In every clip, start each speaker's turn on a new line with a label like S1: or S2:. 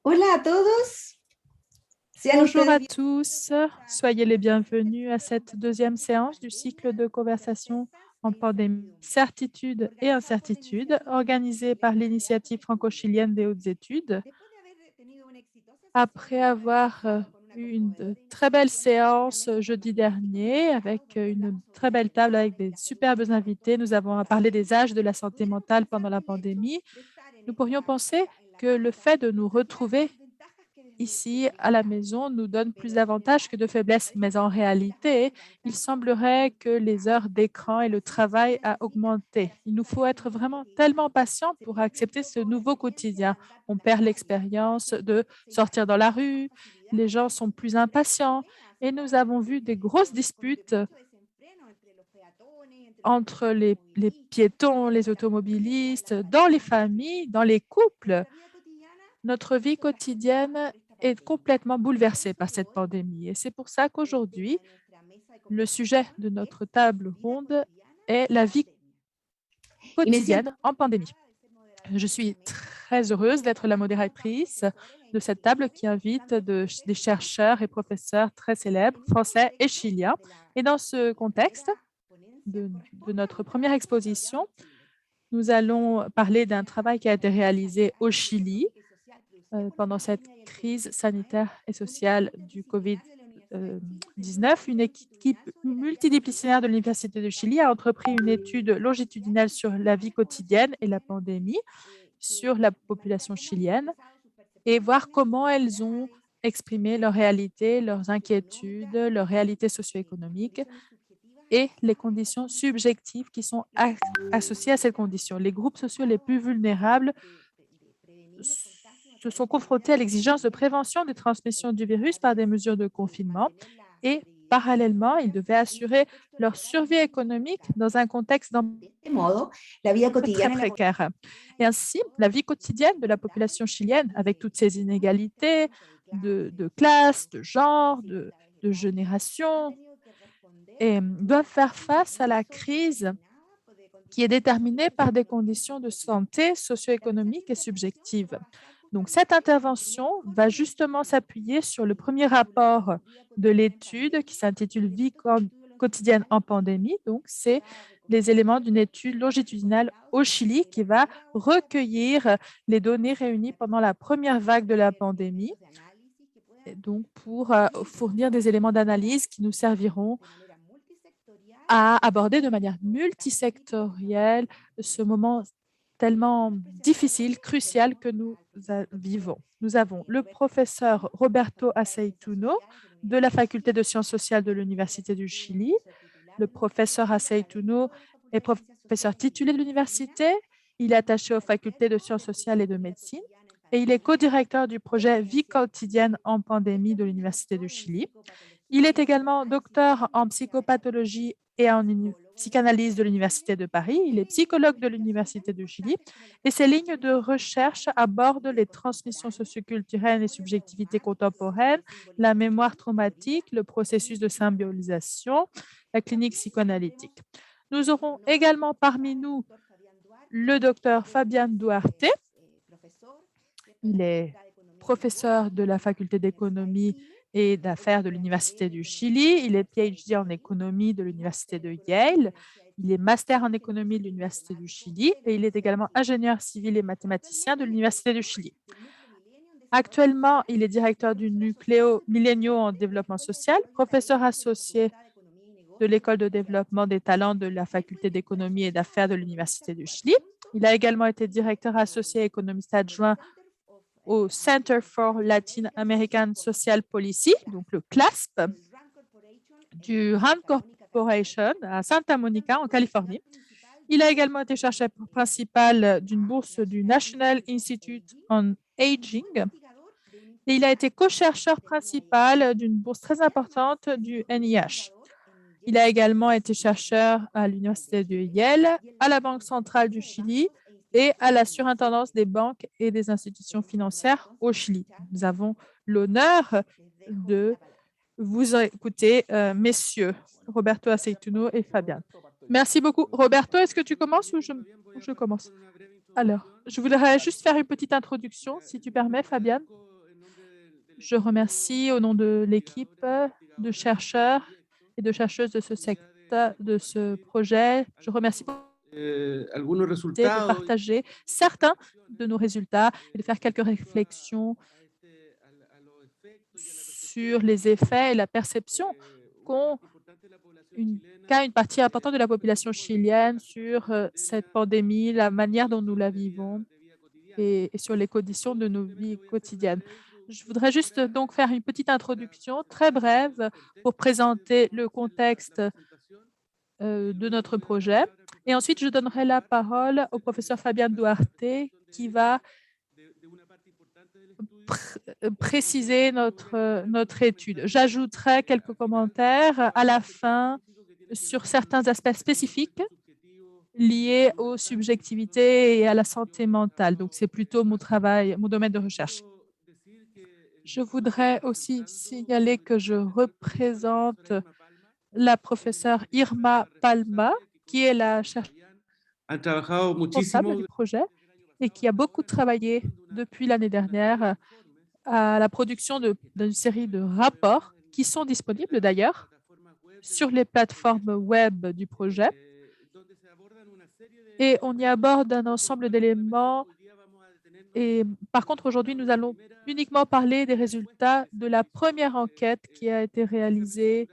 S1: Hola a todos, sean
S2: Bonjour
S1: ustedes
S2: à
S1: bien.
S2: tous, soyez les bienvenus à cette deuxième séance du cycle de conversation en pandémie, certitude et incertitude, organisée par l'initiative franco-chilienne des hautes études. Après avoir eu une très belle séance jeudi dernier avec une très belle table avec des superbes invités, nous avons parlé des âges de la santé mentale pendant la pandémie. Nous pourrions penser que le fait de nous retrouver ici, à la maison, nous donne plus d'avantages que de faiblesses. Mais en réalité, il semblerait que les heures d'écran et le travail a augmenté. Il nous faut être vraiment tellement patient pour accepter ce nouveau quotidien. On perd l'expérience de sortir dans la rue, les gens sont plus impatients et nous avons vu des grosses disputes entre les piétons, les automobilistes, dans les familles, dans les couples. Notre vie quotidienne est complètement bouleversée par cette pandémie et c'est pour ça qu'aujourd'hui, le sujet de notre table ronde est la vie
S1: Y me siento
S2: quotidienne en pandémie. Je suis très heureuse d'être la modératrice de cette table qui invite des chercheurs et professeurs très célèbres, français et chiliens. Et dans ce contexte de notre première exposition, nous allons parler d'un travail qui a été réalisé au Chili pendant cette crise sanitaire et sociale du COVID-19. Une équipe multidisciplinaire de l'Université de Chili a entrepris une étude longitudinale sur la vie quotidienne et la pandémie sur la population chilienne et voir comment elles ont exprimé leur réalité, leurs inquiétudes, leur réalité socio-économique et les conditions subjectives qui sont associées à cette condition. Les groupes sociaux les plus vulnérables se sont confrontés à l'exigence de prévention des transmissions du virus par des mesures de confinement et parallèlement, ils devaient assurer leur survie économique dans un contexte
S1: de modo la vida
S2: très
S1: cotidiana en la
S2: précaire. Et ainsi, la vie quotidienne de la population chilienne, avec toutes ces inégalités de classe, de genre, de génération, et doivent faire face à la crise qui est déterminée par des conditions de santé socio-économiques et subjectives. Donc, cette intervention va justement s'appuyer sur le premier rapport de l'étude qui s'intitule Vie quotidienne en pandémie. Donc, c'est les éléments d'une étude longitudinale au Chili qui va recueillir les données réunies pendant la première vague de la pandémie, et donc pour fournir des éléments d'analyse qui nous serviront à aborder de manière multisectorielle ce moment tellement difficile, crucial que nous vivons. Nous avons le professeur Roberto Aceituno de la Faculté de sciences sociales de l'Université du Chili. Le professeur Aceituno est professeur titulaire de l'université. Il est attaché aux facultés de sciences sociales et de médecine et il est co-directeur du projet Vie quotidienne en pandémie de l'Université du Chili. Il est également docteur en psychopathologie et en psychanalyse de l'Université de Paris. Il est psychologue de l'Université de Chili et ses lignes de recherche abordent les transmissions socioculturelles et subjectivités contemporaines, la mémoire traumatique, le processus de symbiolisation, la clinique psychoanalytique. Nous aurons également parmi nous le docteur Fabian Duarte. Il est professeur de la faculté d'économie et d'affaires de l'Université du Chili. Il est PhD en économie de l'Université de Yale. Il est master en économie de l'Université du Chili et il est également ingénieur civil et mathématicien de l'Université du Chili. Actuellement, il est directeur du Nucléo Millenniaux en développement social, professeur associé de l'École de développement des talents de la Faculté d'économie et d'affaires de l'Université du Chili. Il a également été directeur associé et économiste adjoint au Center for Latin American Social Policy, donc le CLASP, du Rand Corporation à Santa Monica, en Californie. Il a également été chercheur principal d'une bourse du National Institute on Aging et il a été co-chercheur principal d'une bourse très importante du NIH. Il a également été chercheur à l'Université de Yale, à la Banque centrale du Chili et à la surintendance des banques et des institutions financières au Chili. Nous avons l'honneur de vous écouter, messieurs Roberto Aceituno et Fabian. Merci beaucoup. Roberto, est-ce que tu commences ou je commence? Alors, je voudrais juste faire une petite introduction, si tu permets, Fabian. Je remercie au nom de l'équipe de chercheurs et de chercheuses de ce secteur, de ce projet. Je remercie pour
S3: algunos
S2: de
S3: resultados
S2: partager certains de nos résultats et de faire quelques réflexions sur les effets et la perception qu'ont qu'a une partie importante de la population chilienne sur cette pandémie, la manière dont nous la vivons et sur les conditions de nos vies quotidiennes. Je voudrais juste donc faire une petite introduction très brève pour présenter le contexte de notre projet. Et ensuite, je donnerai la parole au professeur Fabian Duarte qui va préciser notre étude. J'ajouterai quelques commentaires à la fin sur certains aspects spécifiques liés aux subjectivités et à la santé mentale. Donc, c'est plutôt mon travail, mon domaine de recherche. Je voudrais aussi signaler que je représente la professeure Irma Palma, qui est la chercheuse
S3: han trabajado
S2: responsable
S3: muchísimo
S2: du projet et qui a beaucoup travaillé depuis l'année dernière à la production d'une série de rapports qui sont disponibles d'ailleurs sur les plateformes web du projet. Et on y aborde un ensemble d'éléments. Et par contre, aujourd'hui, nous allons uniquement parler des résultats de la première enquête qui a été réalisée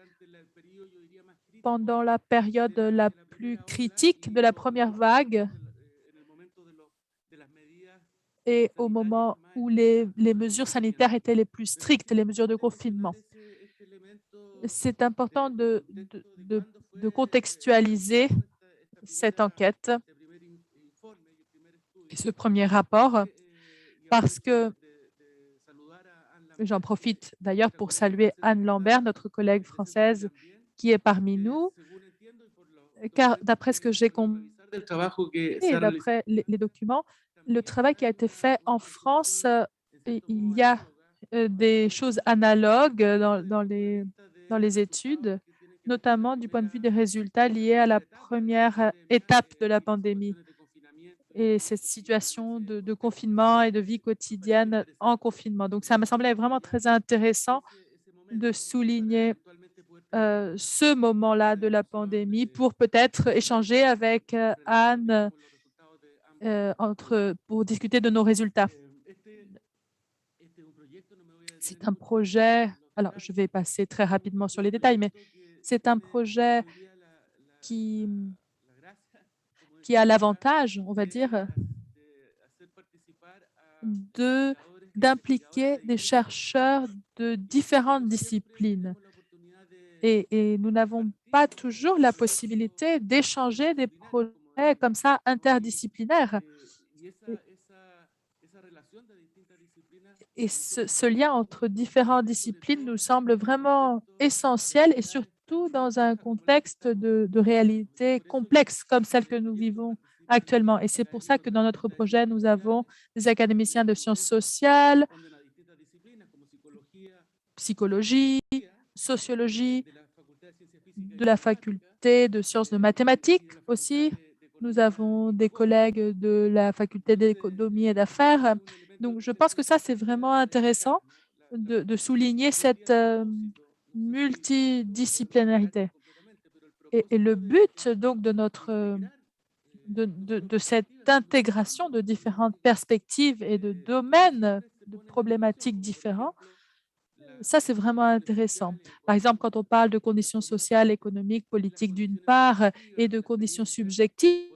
S2: pendant la période la plus critique de la première vague et au moment où les mesures sanitaires étaient les plus strictes, les mesures de confinement. C'est important de contextualiser cette enquête et ce premier rapport parce que j'en profite d'ailleurs pour saluer Anne Lambert, notre collègue française qui est parmi nous, car d'après ce que j'ai compris
S3: del trabajo que se
S2: et
S3: ha realizado
S2: d'après les documents, le travail qui a été fait en France, il y a des choses analogues dans les études, notamment du point de vue des résultats liés à la première étape de la pandémie et cette situation de confinement et de vie quotidienne en confinement. Donc, ça me semblait vraiment très intéressant de souligner ce moment-là de la pandémie pour peut-être échanger avec Anne pour discuter de nos résultats. C'est un projet, alors je vais passer très rapidement sur les détails, mais c'est un projet qui, qui a l'avantage, on va dire, de d'impliquer des chercheurs de différentes disciplines. Et nous n'avons pas toujours la possibilité d'échanger des projets comme ça interdisciplinaires. Et ce lien entre différentes disciplines nous semble vraiment essentiel et surtout dans un contexte de réalité complexe comme celle que nous vivons actuellement. Et c'est pour ça que dans notre projet, nous avons des académiciens de sciences sociales, psychologie, sociologie, de la faculté de sciences de mathématiques aussi. Nous avons des collègues de la faculté d'économie et d'affaires. Donc, je pense que ça, c'est vraiment intéressant de souligner cette multidisciplinarité. Et le but donc de cette intégration de différentes perspectives et de domaines de problématiques différents, ça, c'est vraiment intéressant. Par exemple, quand on parle de conditions sociales, économiques, politiques d'une part et de conditions subjectives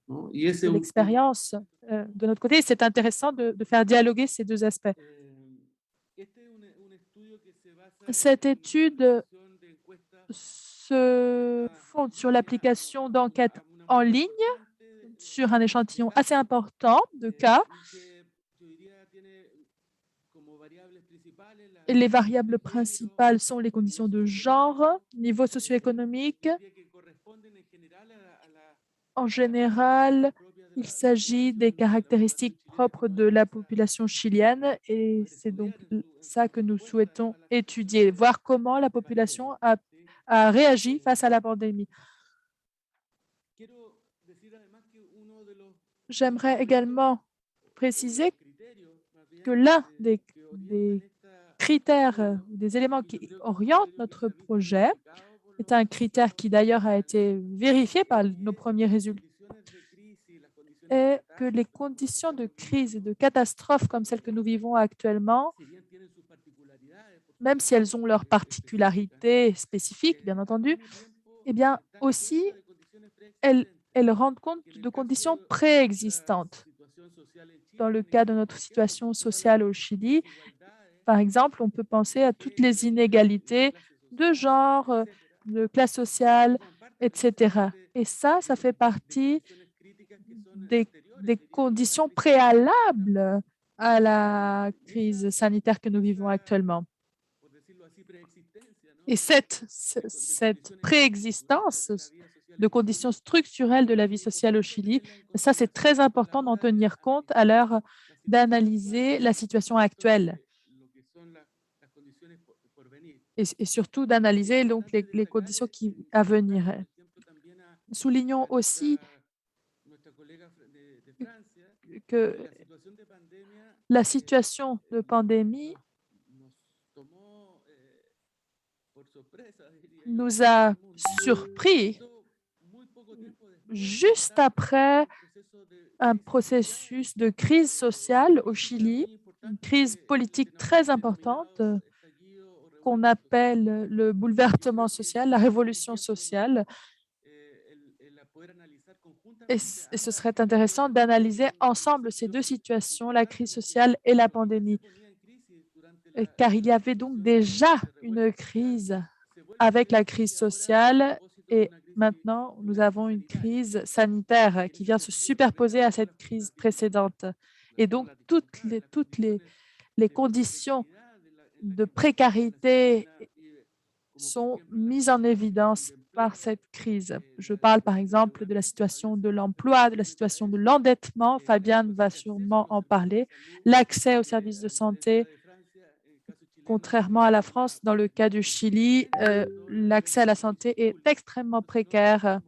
S3: ¿no? Y ese
S2: de
S3: es un
S2: l'expérience de notre côté, c'est intéressant de faire dialoguer ces deux aspects. Cette étude se fonde sur l'application d'enquêtes en ligne sur un échantillon assez important de cas. Et les variables principales sont les conditions de genre, niveau socio-économique. En général, il s'agit des caractéristiques propres de la population chilienne et c'est donc ça que nous souhaitons étudier, voir comment la population a réagi face à la pandémie. J'aimerais également préciser que l'un des critères ou des éléments qui orientent notre projet est un critère qui d'ailleurs a été vérifié par nos premiers résultats, est que les conditions de crise et de catastrophe comme celles que nous vivons actuellement, même si elles ont leurs particularités spécifiques, bien entendu, eh bien aussi, elles rendent compte de conditions préexistantes. Dans le cas de notre situation sociale au Chili, par exemple, on peut penser à toutes les inégalités de genre, de classe sociale, etc. Et ça fait partie des conditions préalables à la crise sanitaire que nous vivons actuellement. Et cette préexistence de conditions structurelles de la vie sociale au Chili, ça, c'est très important d'en tenir compte à l'heure d'analyser la situation actuelle et surtout d'analyser donc les conditions à venir. Soulignons aussi que la situation de pandémie nous a surpris juste après un processus de crise sociale au Chili, une crise politique très importante qu'on appelle le bouleversement social, la révolution sociale. Et ce serait intéressant d'analyser ensemble ces deux situations, la crise sociale et la pandémie, car il y avait donc déjà une crise avec la crise sociale et maintenant nous avons une crise sanitaire qui vient se superposer à cette crise précédente. Et donc toutes les conditions de précarité sont mises en évidence par cette crise. Je parle par exemple de la situation de l'emploi, de la situation de l'endettement. Fabienne va sûrement en parler. L'accès aux services de santé, contrairement à la France, dans le cas du Chili, l'accès à la santé est extrêmement précaire.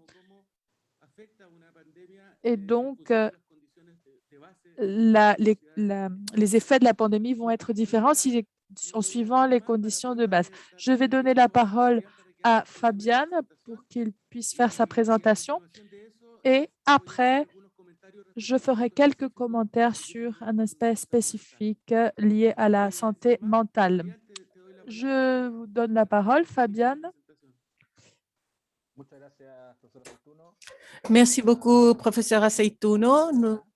S2: Et donc, les effets de la pandémie vont être différents en suivant les conditions de base. Je vais donner la parole à Fabienne pour qu'il puisse faire sa présentation et après, je ferai quelques commentaires sur un aspect spécifique lié à la santé mentale. Je vous donne la parole, Fabienne.
S4: Merci beaucoup, professeur Aceituno.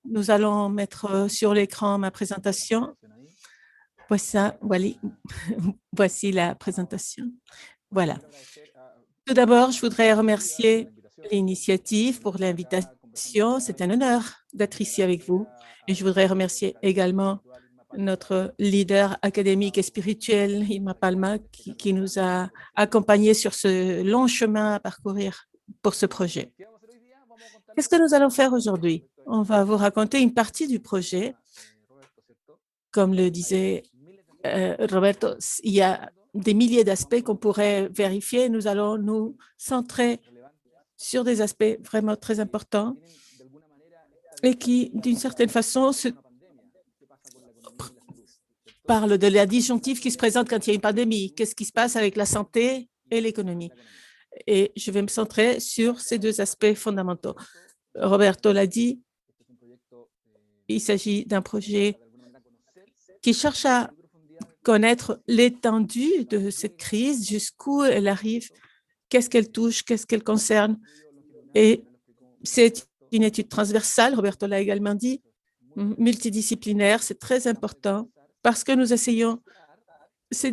S4: Nous allons mettre sur l'écran ma présentation. Voici la présentation. Voilà. Tout d'abord, je voudrais remercier l'initiative pour l'invitation. C'est un honneur d'être ici avec vous. Et je voudrais remercier également notre leader académique et spirituel, Irma Palma, qui nous a accompagnés sur ce long chemin à parcourir pour ce projet. Qu'est-ce que nous allons faire aujourd'hui? On va vous raconter une partie du projet. Comme le disait Roberto, il y a des milliers d'aspects qu'on pourrait vérifier. Nous allons nous centrer sur des aspects vraiment très importants et qui, d'une certaine façon, parlent de la disjonctive qui se présente quand il y a une pandémie. Qu'est-ce qui se passe avec la santé et l'économie? Et je vais me centrer sur ces deux aspects fondamentaux. Roberto l'a dit, il s'agit d'un projet qui cherche à connaître l'étendue de cette crise, jusqu'où elle arrive, qu'est-ce qu'elle touche, qu'est-ce qu'elle concerne. Et c'est une étude transversale, Roberto l'a également dit, multidisciplinaire, c'est très important parce que nous essayons, c'est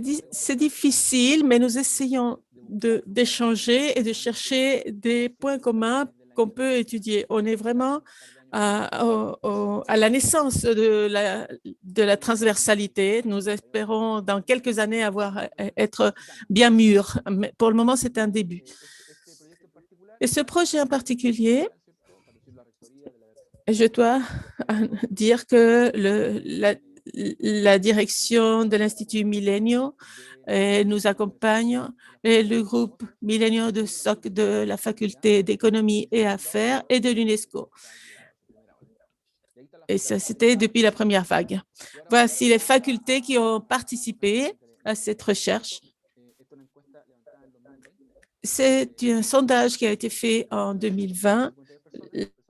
S4: difficile, mais nous essayons d'échanger et de chercher des points communs qu'on peut étudier. On est vraiment à la naissance de la transversalité. Nous espérons dans quelques années être bien mûrs, mais pour le moment, c'est un début. Et ce projet en particulier, je dois dire que la direction de l'Institut Millennium nous accompagne et le groupe Millennium de SOC de la faculté d'économie et affaires et de l'UNESCO. Et ça, c'était depuis la première vague. Voici les facultés qui ont participé à cette recherche. C'est un sondage qui a été fait en 2020.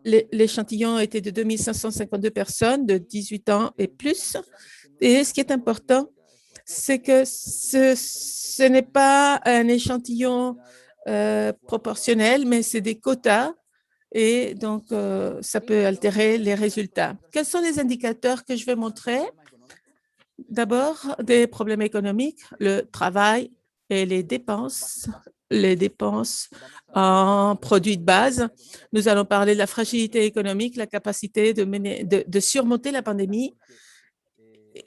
S4: L'échantillon était de 2552 personnes de 18 ans et plus. Et ce qui est important, c'est que ce n'est pas un échantillon proportionnel, mais c'est des quotas. Et donc, ça peut altérer les résultats. Quels sont les indicateurs que je vais montrer? D'abord, des problèmes économiques, le travail et les dépenses en produits de base. Nous allons parler de la fragilité économique, la capacité de surmonter la pandémie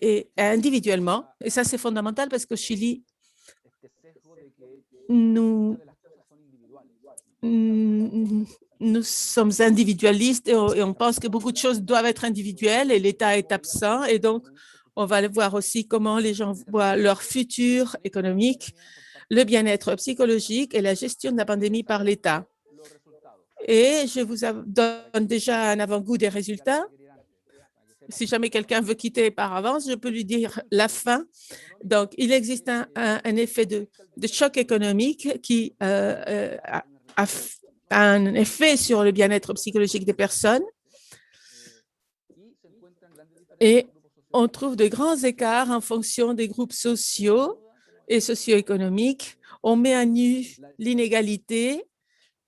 S4: et individuellement. Et ça, c'est fondamental parce qu'au Chili, nous sommes individualistes et on pense que beaucoup de choses doivent être individuelles et l'État est absent. Et donc, on va voir aussi comment les gens voient leur futur économique, le bien-être psychologique et la gestion de la pandémie par l'État. Et je vous donne déjà un avant-goût des résultats. Si jamais quelqu'un veut quitter par avance, je peux lui dire la fin. Donc, il existe un effet de choc économique qui a un effet sur le bien-être psychologique des personnes. Et on trouve de grands écarts en fonction des groupes sociaux et socio-économiques. On met à nu l'inégalité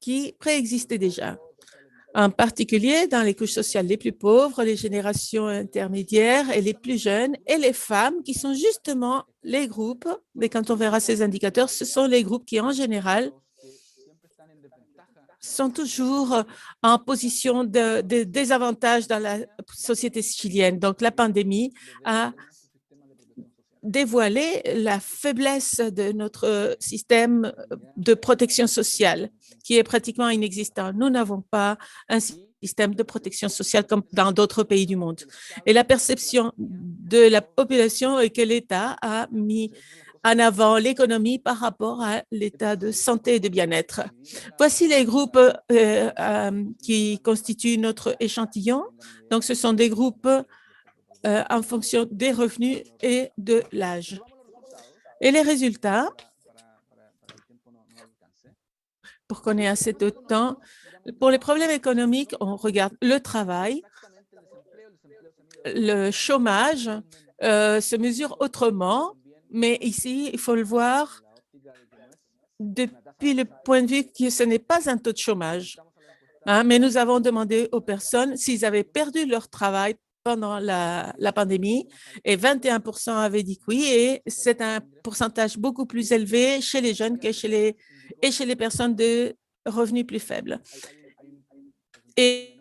S4: qui préexistait déjà, en particulier dans les couches sociales les plus pauvres, les générations intermédiaires et les plus jeunes, et les femmes qui sont justement les groupes, mais quand on verra ces indicateurs, ce sont les groupes qui, en général, sont toujours en position de désavantage dans la société chilienne. Donc, la pandémie a dévoilé la faiblesse de notre système de protection sociale, qui est pratiquement inexistant. Nous n'avons pas un système de protection sociale comme dans d'autres pays du monde. Et la perception de la population est que l'État a mis en avant l'économie par rapport à l'état de santé et de bien-être. Voici les groupes qui constituent notre échantillon. Donc, ce sont des groupes en fonction des revenus et de l'âge. Et les résultats, pour qu'on ait assez de temps, pour les problèmes économiques, on regarde le travail, le chômage se mesure autrement, mais ici, il faut le voir depuis le point de vue que ce n'est pas un taux de chômage. Mais nous avons demandé aux personnes s'ils avaient perdu leur travail pendant la pandémie et 21% avaient dit que oui, et c'est un pourcentage beaucoup plus élevé chez les jeunes que chez les personnes de revenus plus faibles. Et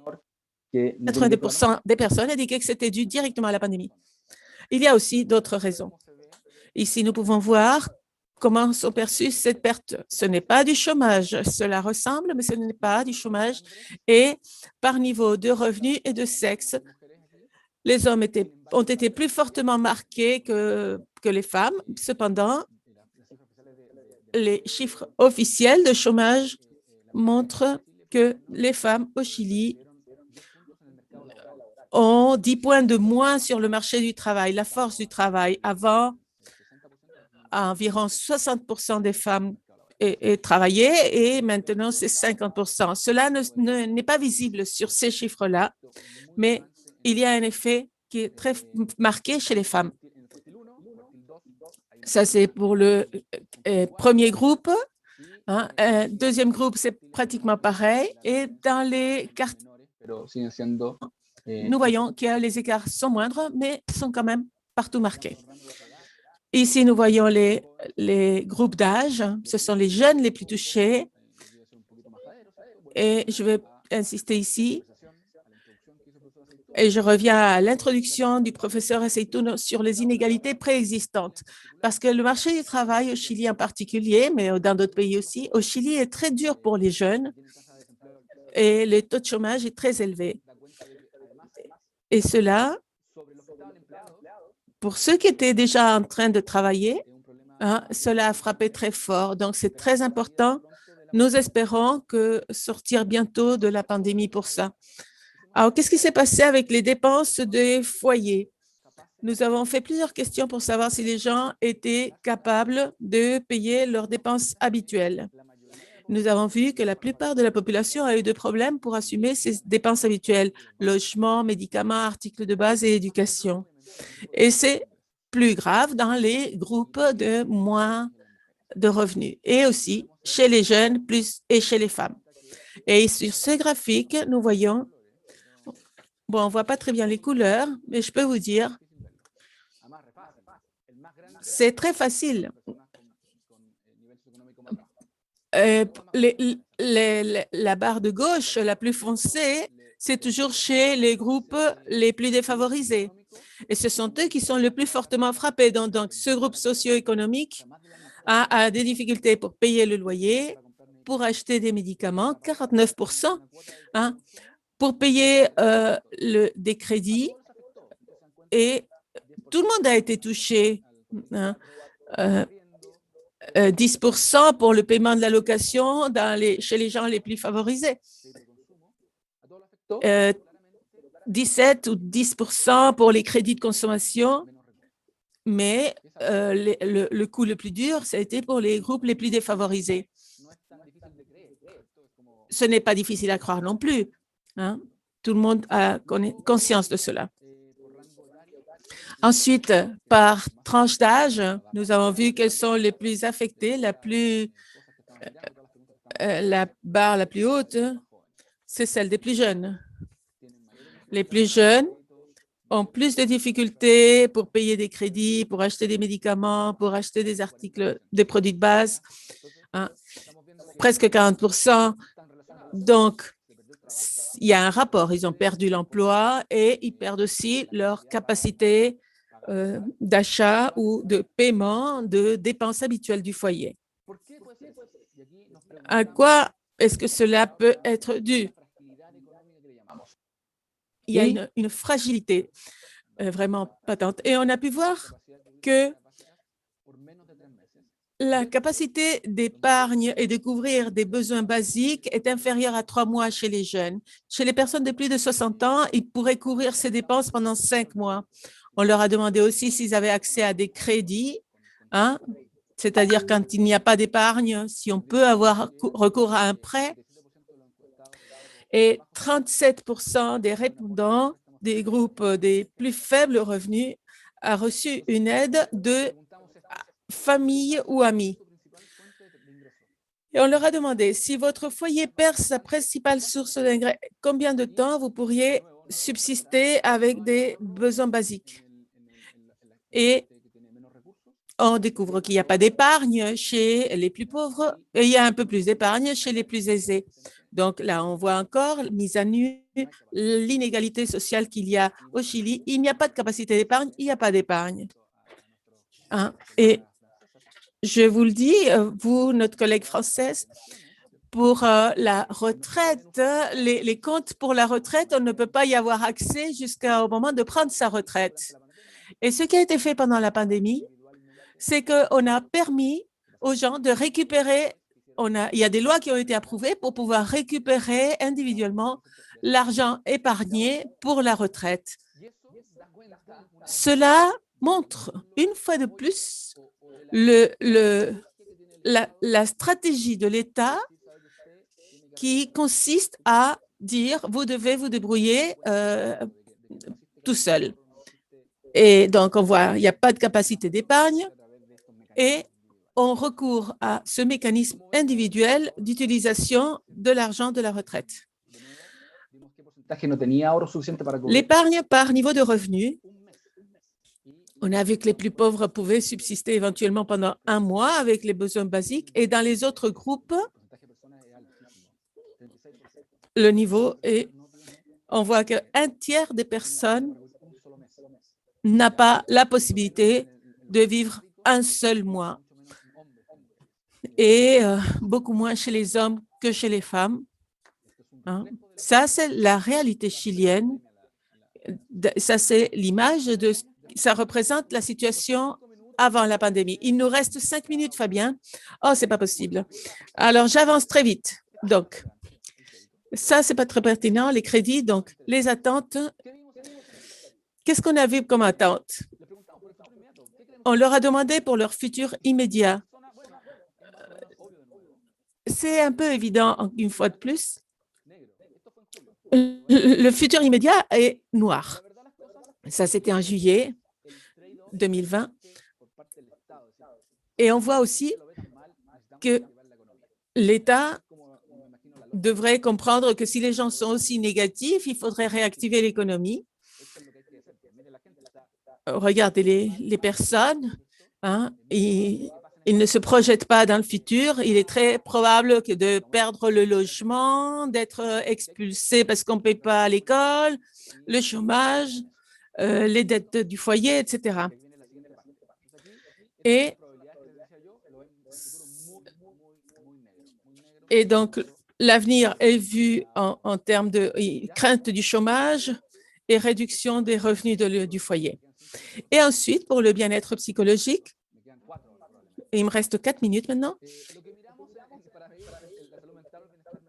S4: 90% des personnes indiquaient que c'était dû directement à la pandémie. Il y a aussi d'autres raisons. Ici, nous pouvons voir comment sont perçues cette perte. Ce n'est pas du chômage. Cela ressemble, mais ce n'est pas du chômage. Et par niveau de revenus et de sexe, les hommes ont été plus fortement marqués que les femmes. Cependant, les chiffres officiels de chômage montrent que les femmes au Chili ont 10 points de moins sur le marché du travail, la force du travail. Avant, environ 60% des femmes travaillaient et maintenant, c'est 50%. Cela n'est pas visible sur ces chiffres-là, mais il y a un effet qui est très marqué chez les femmes. Ça, c'est pour le premier groupe. Deuxième groupe, c'est pratiquement pareil. Et dans les cartes, nous voyons que les écarts sont moindres, mais sont quand même partout marqués. Ici, nous voyons les groupes d'âge. Ce sont les jeunes les plus touchés. Et je vais insister ici. Et je reviens à l'introduction du professeur Aceituno sur les inégalités préexistantes. Parce que le marché du travail au Chili en particulier, mais dans d'autres pays aussi, au Chili est très dur pour les jeunes et le taux de chômage est très élevé. Et cela, pour ceux qui étaient déjà en train de travailler, cela a frappé très fort. Donc, c'est très important. Nous espérons sortir bientôt de la pandémie pour ça. Alors, qu'est-ce qui s'est passé avec les dépenses des foyers? Nous avons fait plusieurs questions pour savoir si les gens étaient capables de payer leurs dépenses habituelles. Nous avons vu que la plupart de la population a eu des problèmes pour assumer ses dépenses habituelles, logement, médicaments, articles de base et éducation. Et c'est plus grave dans les groupes de moins de revenus et aussi chez les jeunes plus et chez les femmes. Et sur ce graphique, nous voyons, bon, on ne voit pas très bien les couleurs, mais je peux vous dire, c'est très facile. La barre de gauche, la plus foncée, c'est toujours chez les groupes les plus défavorisés. Et ce sont eux qui sont le plus fortement frappés. Donc ce groupe socio-économique a des difficultés pour payer le loyer, pour acheter des médicaments, 49%, pour payer des crédits. Et tout le monde a été touché. 10% pour le paiement de la location chez les gens les plus favorisés. 17 ou 10% pour les crédits de consommation, mais le coût le plus dur, ça a été pour les groupes les plus défavorisés. Ce n'est pas difficile à croire non plus. Tout le monde a conscience de cela. Ensuite, par tranche d'âge, nous avons vu quels sont les plus affectés. La barre la plus haute, c'est celle des plus jeunes. Les plus jeunes ont plus de difficultés pour payer des crédits, pour acheter des médicaments, pour acheter des articles, des produits de base, presque 40%. Donc, il y a un rapport. Ils ont perdu l'emploi et ils perdent aussi leur capacité d'achat ou de paiement de dépenses habituelles du foyer. À quoi est-ce que cela peut être dû? Il y a une fragilité vraiment patente. Et on a pu voir que la capacité d'épargne et de couvrir des besoins basiques est inférieure à 3 mois chez les jeunes. Chez les personnes de plus de 60 ans, ils pourraient couvrir ces dépenses pendant 5 mois. On leur a demandé aussi s'ils avaient accès à des crédits, c'est-à-dire quand il n'y a pas d'épargne, si on peut avoir recours à un prêt. Et 37% des répondants des groupes des plus faibles revenus a reçu une aide de famille ou amis. Et on leur a demandé, si votre foyer perd sa principale source d'ingrédients, combien de temps vous pourriez subsister avec des besoins basiques? Et on découvre qu'il n'y a pas d'épargne chez les plus pauvres et il y a un peu plus d'épargne chez les plus aisés. Donc là, on voit encore, mise à nu, l'inégalité sociale qu'il y a au Chili. Il n'y a pas de capacité d'épargne, il n'y a pas d'épargne. Et je vous le dis, vous, notre collègue française, pour la retraite, les comptes pour la retraite, on ne peut pas y avoir accès jusqu'au moment de prendre sa retraite. Et ce qui a été fait pendant la pandémie, c'est qu'on a permis aux gens de récupérer, il y a des lois qui ont été approuvées pour pouvoir récupérer individuellement l'argent épargné pour la retraite. Cela montre une fois de plus la stratégie de l'État qui consiste à dire « vous devez vous débrouiller tout seul ». Et donc, on voit, il n'y a pas de capacité d'épargne et on recourt à ce mécanisme individuel d'utilisation de l'argent de la retraite. L'épargne par niveau de revenu, on a vu que les plus pauvres pouvaient subsister éventuellement pendant 1 mois avec les besoins basiques et dans les autres groupes, le niveau est, on voit qu'un tiers des personnes n'a pas la possibilité de vivre un seul mois et beaucoup moins chez les hommes que chez les femmes. Ça, c'est la réalité chilienne. Ça, c'est l'image de... Ça représente la situation avant la pandémie. Il nous reste 5 minutes, Fabien. Oh, c'est pas possible. Alors, j'avance très vite. Donc, ça, c'est pas très pertinent, les crédits. Donc, les attentes. Qu'est-ce qu'on a vu comme attente? On leur a demandé pour leur futur immédiat. C'est un peu évident, une fois de plus. Le futur immédiat est noir. Ça, c'était en juillet 2020. Et on voit aussi que l'État devrait comprendre que si les gens sont aussi négatifs, il faudrait réactiver l'économie. Regardez les personnes, hein, ils ne se projettent pas dans le futur. Il est très probable que de perdre le logement, d'être expulsé parce qu'on ne paye pas à l'école, le chômage, les dettes du foyer, etc. Et donc, l'avenir est vu en termes de crainte du chômage et réduction des revenus du foyer. Et ensuite, pour le bien-être psychologique, il me reste 4 minutes maintenant,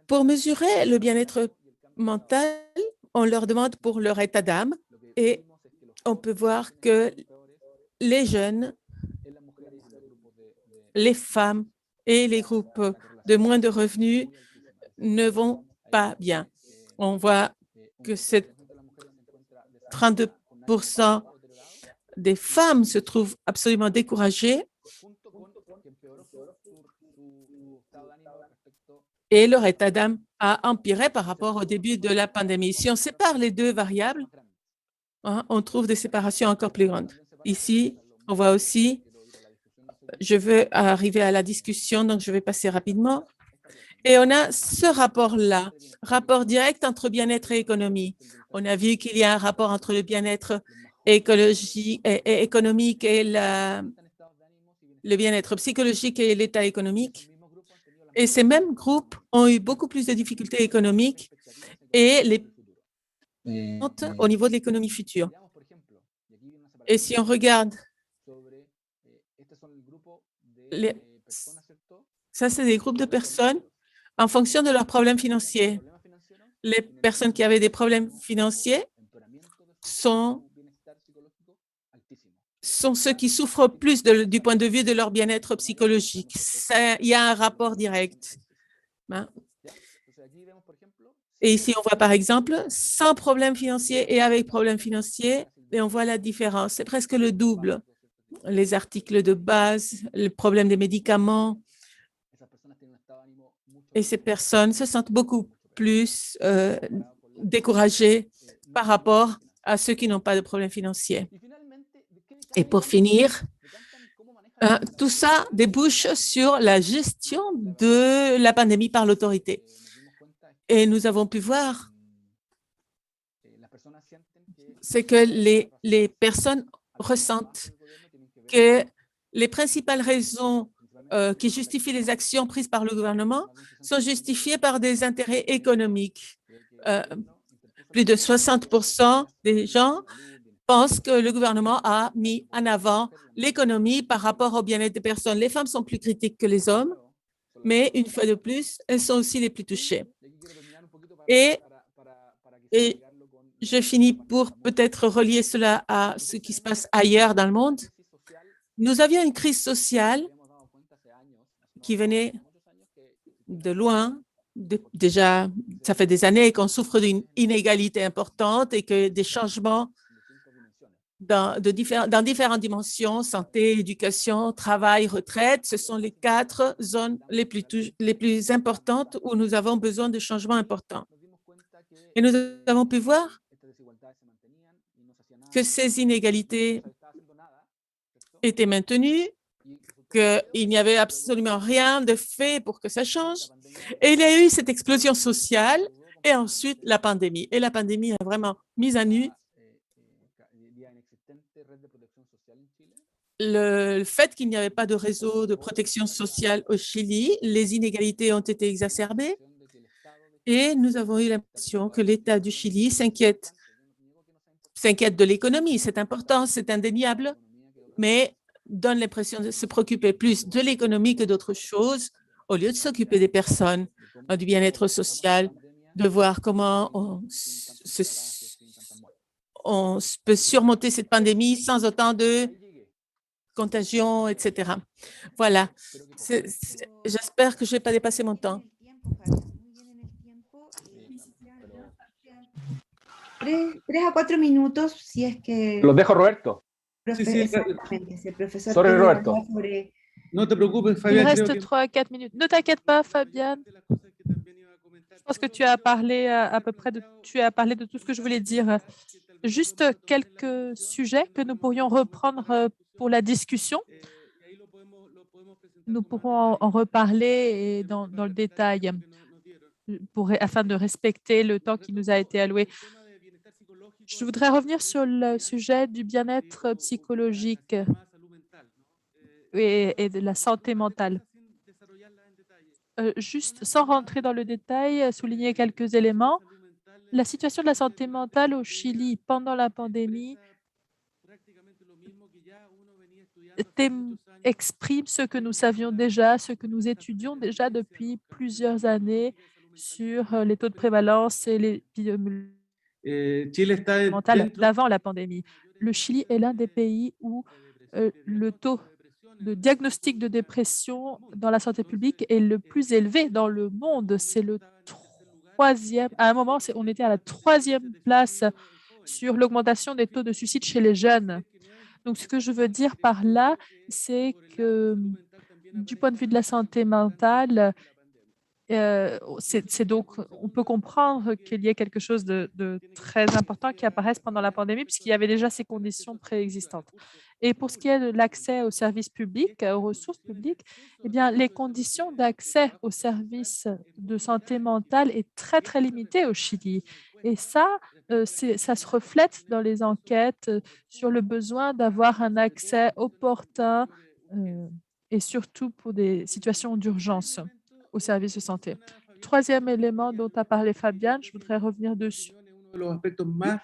S4: pour mesurer le bien-être mental, on leur demande pour leur état d'âme et on peut voir que les jeunes, les femmes et les groupes de moins de revenus ne vont pas bien. On voit que 32% des femmes se trouvent absolument découragées et leur état d'âme a empiré par rapport au début de la pandémie. Si on sépare les deux variables, hein, on trouve des séparations encore plus grandes. Ici, on voit aussi, je veux arriver à la discussion, donc je vais passer rapidement. Et on a ce rapport-là, rapport direct entre bien-être et économie. On a vu qu'il y a un rapport entre le bien-être écologique et économique et le bien-être psychologique et l'état économique. Et ces mêmes groupes ont eu beaucoup plus de difficultés économiques et au niveau de l'économie future. Et si on regarde, ça, c'est des groupes de personnes en fonction de leurs problèmes financiers. Les personnes qui avaient des problèmes financiers sont ceux qui souffrent plus du point de vue de leur bien-être psychologique. Il y a un rapport direct. Hein? Et ici, on voit par exemple, sans problème financier et avec problème financier, et on voit la différence. C'est presque le double. Les articles de base, le problème des médicaments. Et ces personnes se sentent beaucoup plus découragées par rapport à ceux qui n'ont pas de problème financier. Et pour finir, tout ça débouche sur la gestion de la pandémie par l'autorité. Et nous avons pu voir, c'est que les personnes ressentent que les principales raisons qui justifient les actions prises par le gouvernement sont justifiées par des intérêts économiques. Plus de 60% des gens pensent que le gouvernement a mis en avant l'économie par rapport au bien-être des personnes. Les femmes sont plus critiques que les hommes, mais une fois de plus, elles sont aussi les plus touchées. Et je finis pour peut-être relier cela à ce qui se passe ailleurs dans le monde. Nous avions une crise sociale qui venait de loin. Déjà, ça fait des années qu'on souffre d'une inégalité importante et que des changements dans différentes dimensions, santé, éducation, travail, retraite, ce sont les 4 zones les plus importantes où nous avons besoin de changements importants. Et nous avons pu voir que ces inégalités étaient maintenues, qu'il n'y avait absolument rien de fait pour que ça change. Et il y a eu cette explosion sociale et ensuite la pandémie. Et la pandémie a vraiment mis à nu le fait qu'il n'y avait pas de réseau de protection sociale au Chili. Les inégalités ont été exacerbées et nous avons eu l'impression que l'État du Chili s'inquiète de l'économie. C'est important, c'est indéniable, mais donne l'impression de se préoccuper plus de l'économie que d'autres choses, au lieu de s'occuper des personnes, du bien-être social, de voir comment on peut surmonter cette pandémie sans autant de contagion, etc. Voilà. J'espère que je n'ai pas dépassé mon temps.
S1: Tres a 4 minutos, si es que...
S5: Los dejo, Roberto.
S3: Sí, sí,
S1: Exactamente, si el profesor
S5: Sorry,
S1: quiere
S5: Roberto.
S1: hablar sobre...
S3: no te preocupes,
S2: Il
S3: Fabián. creo
S2: reste
S3: que-
S2: 3 à 4 minutes. Ne t'inquiète pas, Fabienne. Je pense que tu as parlé à peu près tu as parlé de tout ce que je voulais dire. Juste quelques sujets que nous pourrions reprendre pour la discussion. Nous pourrons en reparler et dans le détail afin de respecter le temps qui nous a été alloué. Je voudrais revenir sur le sujet du bien-être psychologique et de la santé mentale. Juste sans rentrer dans le détail, souligner quelques éléments. La situation de la santé mentale au Chili pendant la pandémie exprime ce que nous savions déjà, ce que nous étudions déjà depuis plusieurs années sur les taux de prévalence et l'épidémie
S3: Chile está
S2: mentale
S3: dentro
S2: d'avant la pandémie. Le Chili est l'un des pays où le taux de diagnostic de dépression dans la santé publique est le plus élevé dans le monde. C'est le troisième. À un moment, on était à la 3e place sur l'augmentation des taux de suicide chez les jeunes. Donc, ce que je veux dire par là, c'est que du point de vue de la santé mentale, donc, on peut comprendre qu'il y ait quelque chose de très important qui apparaisse pendant la pandémie, puisqu'il y avait déjà ces conditions préexistantes. Et pour ce qui est de l'accès aux services publics, aux ressources publiques, eh bien, les conditions d'accès aux services de santé mentale est très, très limitées au Chili. Et ça se reflète dans les enquêtes sur le besoin d'avoir un accès opportun et surtout pour des situations d'urgence aux services de santé. Troisième élément dont a parlé Fabienne, je voudrais revenir dessus.
S3: de los aspectos más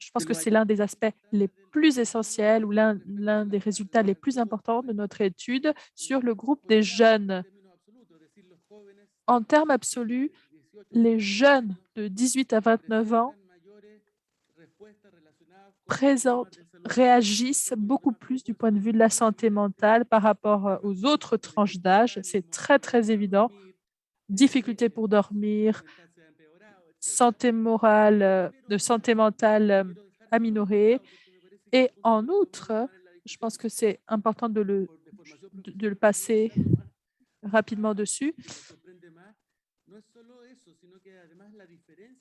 S2: Je pense que c'est l'un des aspects les plus essentiels ou l'un des résultats les plus importants de notre étude sur le groupe des jeunes. En termes absolus, les jeunes de 18 à 29 ans réagissent beaucoup plus du point de vue de la santé mentale par rapport aux autres tranches d'âge. C'est très, très évident. Difficultés pour dormir, santé morale, de santé mentale améliorée. Et en outre, je pense que c'est important de le passer rapidement dessus.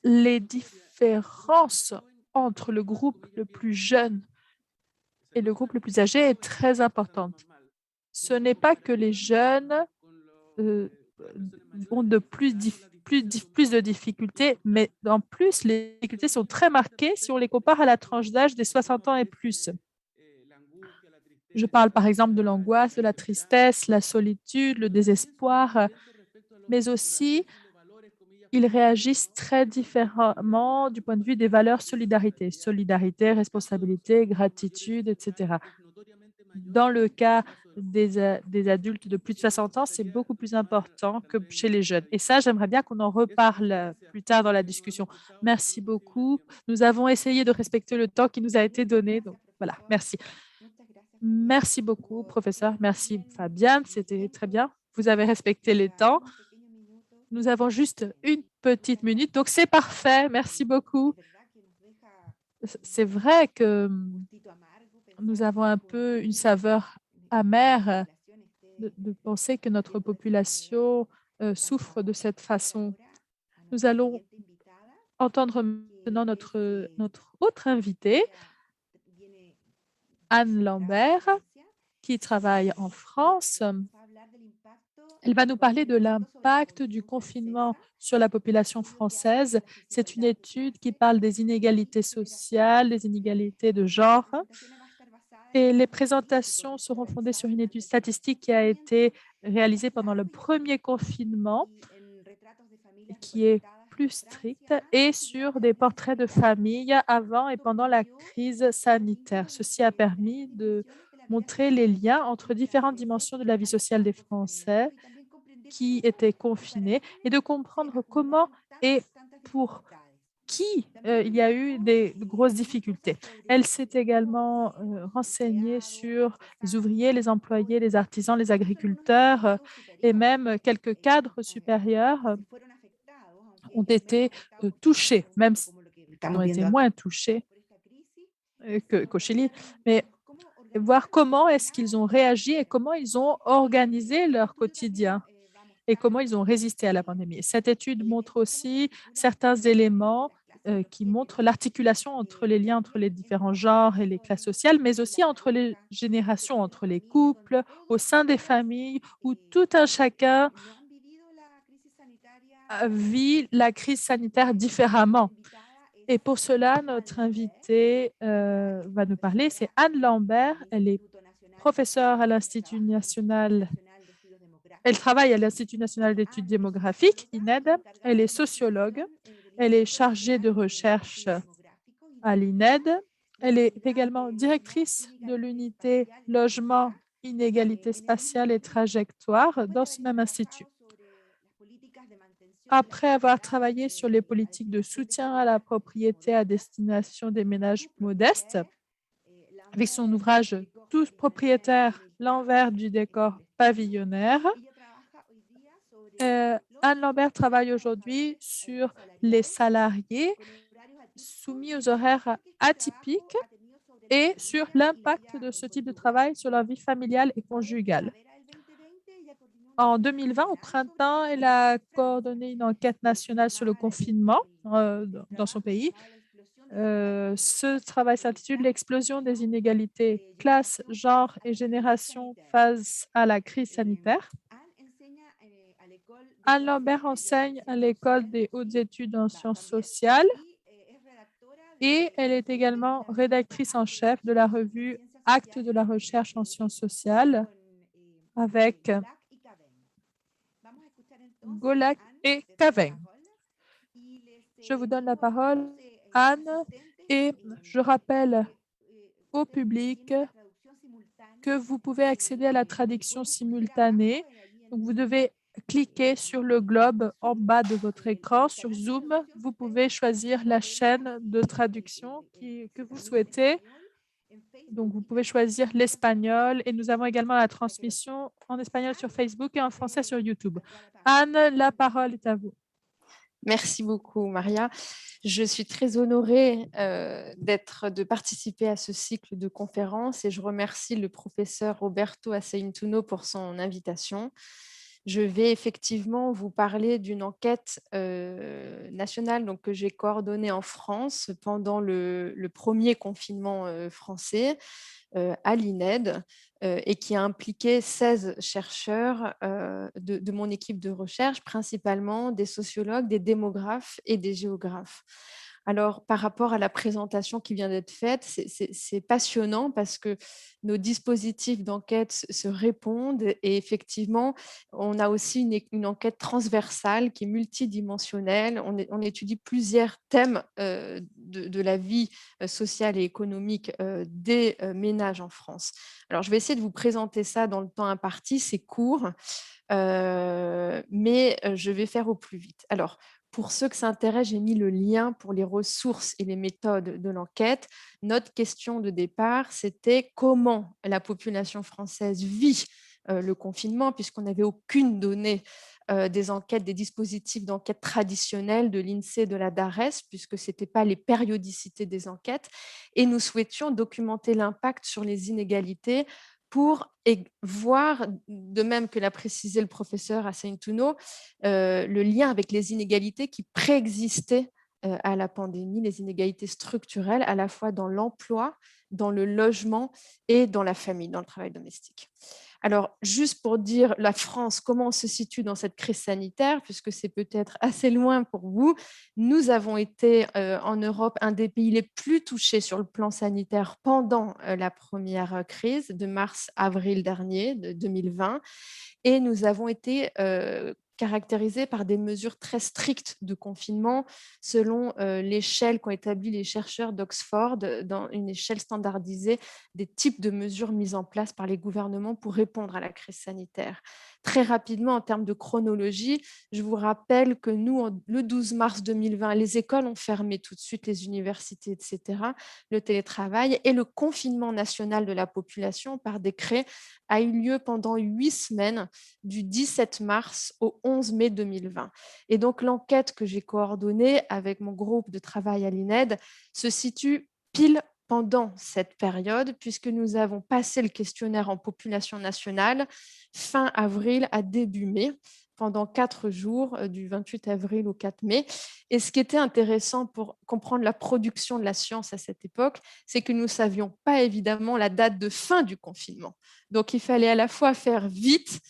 S2: Les différences entre le groupe le plus jeune et le groupe le plus âgé est très importante. Ce n'est pas que les jeunes ont plus de difficultés, mais en plus, les difficultés sont très marquées si on les compare à la tranche d'âge des 60 ans et plus. Je parle par exemple de l'angoisse, de la tristesse, la solitude, le désespoir, mais aussi ils réagissent très différemment du point de vue des valeurs solidarité, responsabilité, gratitude, etc. Dans le cas des adultes de plus de 60 ans, c'est beaucoup plus important que chez les jeunes. Et ça, j'aimerais bien qu'on en reparle plus tard dans la discussion. Merci beaucoup. Nous avons essayé de respecter le temps qui nous a été donné. Donc, voilà, merci. Merci beaucoup, professeur. Merci, Fabienne. C'était très bien. Vous avez respecté les temps. Nous avons juste une petite minute, donc c'est parfait. Merci beaucoup. C'est vrai que nous avons un peu une saveur amère de penser que notre population souffre de cette façon. Nous allons entendre maintenant notre autre invitée, Anne Lambert, qui travaille en France. Elle va nous parler de l'impact du confinement sur la population française. C'est une étude qui parle des inégalités sociales, des inégalités de genre. Et les présentations seront fondées sur une étude statistique qui a été réalisée pendant le premier confinement, qui est plus stricte, et sur des portraits de famille avant et pendant la crise sanitaire. Ceci a permis de montrer les liens entre différentes dimensions de la vie sociale des Français qui étaient confinés et de comprendre comment et pour il y a eu de grosses difficultés. Elle s'est également renseignée sur les ouvriers, les employés, les artisans, les agriculteurs et même quelques cadres supérieurs ont été touchés, même s'ils ont été moins touchés qu'au Chili, mais voir comment est-ce qu'ils ont réagi et comment ils ont organisé leur quotidien et comment ils ont résisté à la pandémie. Cette étude montre aussi certains éléments qui montrent l'articulation entre les liens entre les différents genres et les classes sociales, mais aussi entre les générations, entre les couples, au sein des familles, où tout un chacun vit la crise sanitaire différemment. Et pour cela, notre invitée va nous parler. C'est Anne Lambert. Elle est professeure à l'Institut national. Elle travaille à l'Institut national d'études démographiques, INED. Elle est sociologue. Elle est chargée de recherche à l'INED. Elle est également directrice de l'unité logement, inégalité spatiale et trajectoire dans ce même institut. Après avoir travaillé sur les politiques de soutien à la propriété à destination des ménages modestes, avec son ouvrage « Tous propriétaires, l'envers du décor pavillonnaire », Anne Lambert travaille aujourd'hui sur les salariés soumis aux horaires atypiques et sur l'impact de ce type de travail sur leur vie familiale et conjugale. En 2020, au printemps, elle a coordonné une enquête nationale sur le confinement dans son pays. Ce travail s'intitule « L'explosion des inégalités, classe, genre et génération face à la crise sanitaire ». Anne Lambert enseigne à l'École des hautes études en sciences sociales et elle est également rédactrice en chef de la revue Actes de la recherche en sciences sociales avec Golac et Caveng. Je vous donne la parole, Anne, et je rappelle au public que vous pouvez accéder à la traduction simultanée. Donc, vous devez cliquer sur le globe en bas de votre écran. Sur Zoom, vous pouvez choisir la chaîne de traduction que vous souhaitez. Donc, vous pouvez choisir l'espagnol et nous avons également la transmission en espagnol sur Facebook et en français sur YouTube. Anne, la parole est à vous.
S5: Merci beaucoup, Maria. Je suis très honorée de participer à ce cycle de conférences et je remercie le professeur Roberto Aceintuno pour son invitation. Je vais effectivement vous parler d'une enquête nationale donc, que j'ai coordonnée en France pendant le premier confinement français à l'INED et qui a impliqué 16 chercheurs de mon équipe de recherche, principalement des sociologues, des démographes et des géographes. Alors, par rapport à la présentation qui vient d'être faite, c'est passionnant parce que nos dispositifs d'enquête se répondent et effectivement, on a aussi une enquête transversale qui est multidimensionnelle. On étudie plusieurs thèmes de la vie sociale et économique des ménages en France. Alors, je vais essayer de vous présenter ça dans le temps imparti, c'est court, mais je vais faire au plus vite. Alors, pour ceux que ça intéresse, j'ai mis le lien pour les ressources et les méthodes de l'enquête. Notre question de départ, c'était comment la population française vit le confinement, puisqu'on n'avait aucune donnée des enquêtes, des dispositifs d'enquête traditionnels de l'INSEE, de la DARES, puisque ce n'étaient pas les périodicités des enquêtes. Et nous souhaitions documenter l'impact sur les inégalités pour voir, de même que l'a précisé le professeur Aceintuno, le lien avec les inégalités qui préexistaient à la pandémie, les inégalités structurelles, à la fois dans l'emploi, dans le logement et dans la famille, dans le travail domestique. Alors, juste pour dire la France, comment on se situe dans cette crise sanitaire, puisque c'est peut-être assez loin pour vous, nous avons été en Europe un des pays les plus touchés sur le plan sanitaire pendant la première crise de mars-avril dernier, de 2020, et nous avons été caractérisés par des mesures très strictes de confinement selon l'échelle qu'ont établie les chercheurs d'Oxford, dans une échelle standardisée des types de mesures mises en place par les gouvernements pour répondre à la crise sanitaire. Très rapidement, en termes de chronologie, je vous rappelle que nous, le 12 mars 2020, les écoles ont fermé tout de suite, les universités, etc., le télétravail et le confinement national de la population par décret a eu lieu pendant 8 semaines, du 17 mars au 11 mai 2020. Et donc, l'enquête que j'ai coordonnée avec mon groupe de travail à l'INED se situe pile pendant cette période, puisque nous avons passé le questionnaire en population nationale fin avril à début mai, pendant 4 jours, du 28 avril au 4 mai. Et ce qui était intéressant pour comprendre la production de la science à cette époque, c'est que nous ne savions pas évidemment la date de fin du confinement. Donc, il fallait à la fois faire vite,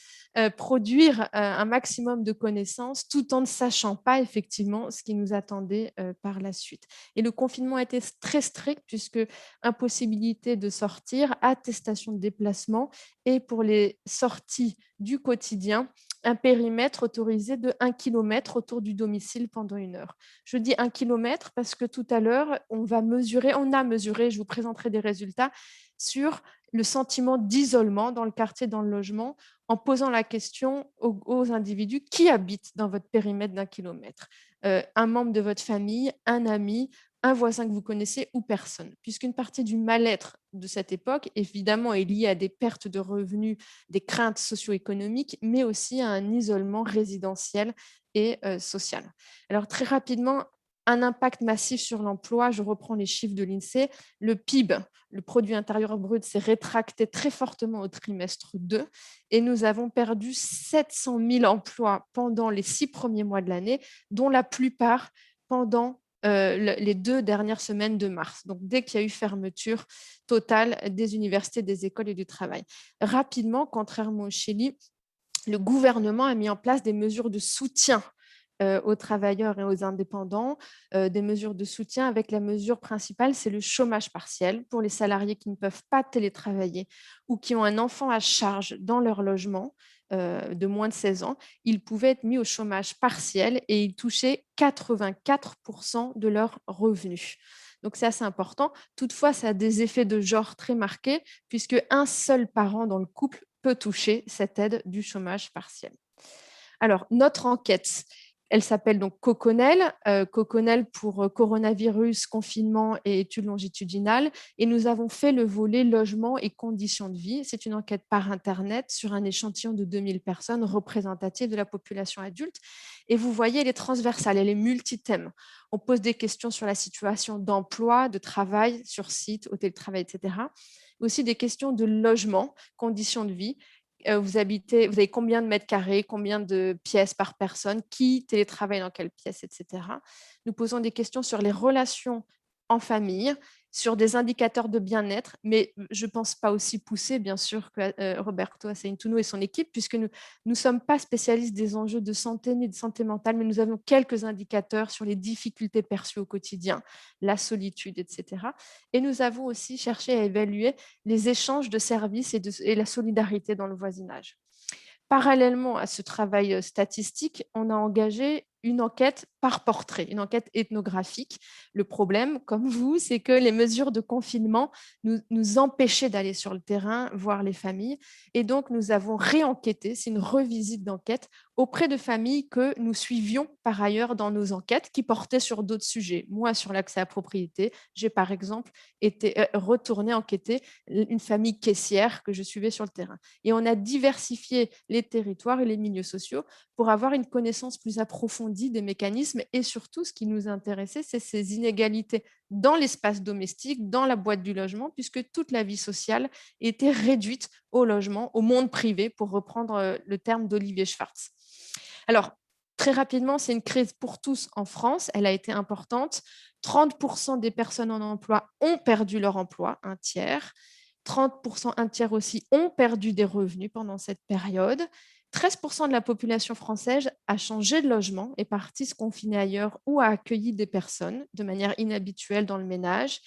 S5: produire un maximum de connaissances tout en ne sachant pas effectivement ce qui nous attendait par la suite. Et le confinement a été très strict puisque impossibilité de sortir, attestation de déplacement et pour les sorties du quotidien, un périmètre autorisé de 1 km autour du domicile pendant 1 heure. Je dis 1 km parce que tout à l'heure, on a mesuré, je vous présenterai des résultats sur le sentiment d'isolement dans le quartier, dans le logement, en posant la question aux individus qui habitent dans votre périmètre d'1 kilomètre. Un membre de votre famille, un ami, un voisin que vous connaissez ou personne. Puisqu'une partie du mal-être de cette époque, évidemment, est liée à des pertes de revenus, des craintes socio-économiques, mais aussi à un isolement résidentiel et social. Alors, très rapidement, un impact massif sur l'emploi. Je reprends les chiffres de l'INSEE. Le PIB, le produit intérieur brut, s'est rétracté très fortement au trimestre 2 et nous avons perdu 700 000 emplois pendant les 6 premiers mois de l'année, dont la plupart pendant les 2 dernières semaines de mars. Donc, dès qu'il y a eu fermeture totale des universités, des écoles et du travail. Rapidement, contrairement au Chili, le gouvernement a mis en place des mesures de soutien aux travailleurs et aux indépendants, des mesures de soutien avec la mesure principale, c'est le chômage partiel pour les salariés qui ne peuvent pas télétravailler ou qui ont un enfant à charge dans leur logement de moins de 16 ans, ils pouvaient être mis au chômage partiel et ils touchaient 84% de leurs revenus. Donc, c'est assez important. Toutefois, ça a des effets de genre très marqués puisque un seul parent dans le couple peut toucher cette aide du chômage partiel. Alors, notre enquête, elle s'appelle donc COCONEL, COCONEL pour coronavirus, confinement et études longitudinales. Et nous avons fait le volet logement et conditions de vie. C'est une enquête par Internet sur un échantillon de 2000 personnes représentatives de la population adulte. Et vous voyez, elle est transversale, elle est multithème. On pose des questions sur la situation d'emploi, de travail sur site, au télétravail, etc. Aussi des questions de logement, conditions de vie. Vous avez combien de mètres carrés, combien de pièces par personne, qui télétravaille dans quelle pièce, etc. Nous posons des questions sur les relations en famille, sur des indicateurs de bien-être, mais je ne pense pas aussi poussé, bien sûr, que Roberto Assaintuno et son équipe, puisque nous ne sommes pas spécialistes des enjeux de santé ni de santé mentale, mais nous avons quelques indicateurs sur les difficultés perçues au quotidien, la solitude, etc. Et nous avons aussi cherché à évaluer les échanges de services et la solidarité dans le voisinage. Parallèlement à ce travail statistique, on a engagé une enquête par portrait, une enquête ethnographique. Le problème, comme vous, c'est que les mesures de confinement nous empêchaient d'aller sur le terrain, voir les familles. Et donc, nous avons réenquêté, c'est une revisite d'enquête, auprès de familles que nous suivions par ailleurs dans nos enquêtes qui portaient sur d'autres sujets. Moi, sur l'accès à la propriété, j'ai par exemple été retournée enquêter une famille caissière que je suivais sur le terrain. Et on a diversifié les territoires et les milieux sociaux pour avoir une connaissance plus approfondie des mécanismes et surtout, ce qui nous intéressait, c'est ces inégalités dans l'espace domestique, dans la boîte du logement, puisque toute la vie sociale était réduite au logement, au monde privé, pour reprendre le terme d'Olivier Schwartz. Alors, très rapidement, c'est une crise pour tous en France, elle a été importante. 30% des personnes en emploi ont perdu leur emploi, un tiers. 30%, un tiers aussi, ont perdu des revenus pendant cette période. 13% de la population française a changé de logement, est partie se confiner ailleurs ou a accueilli des personnes de manière inhabituelle dans le ménage.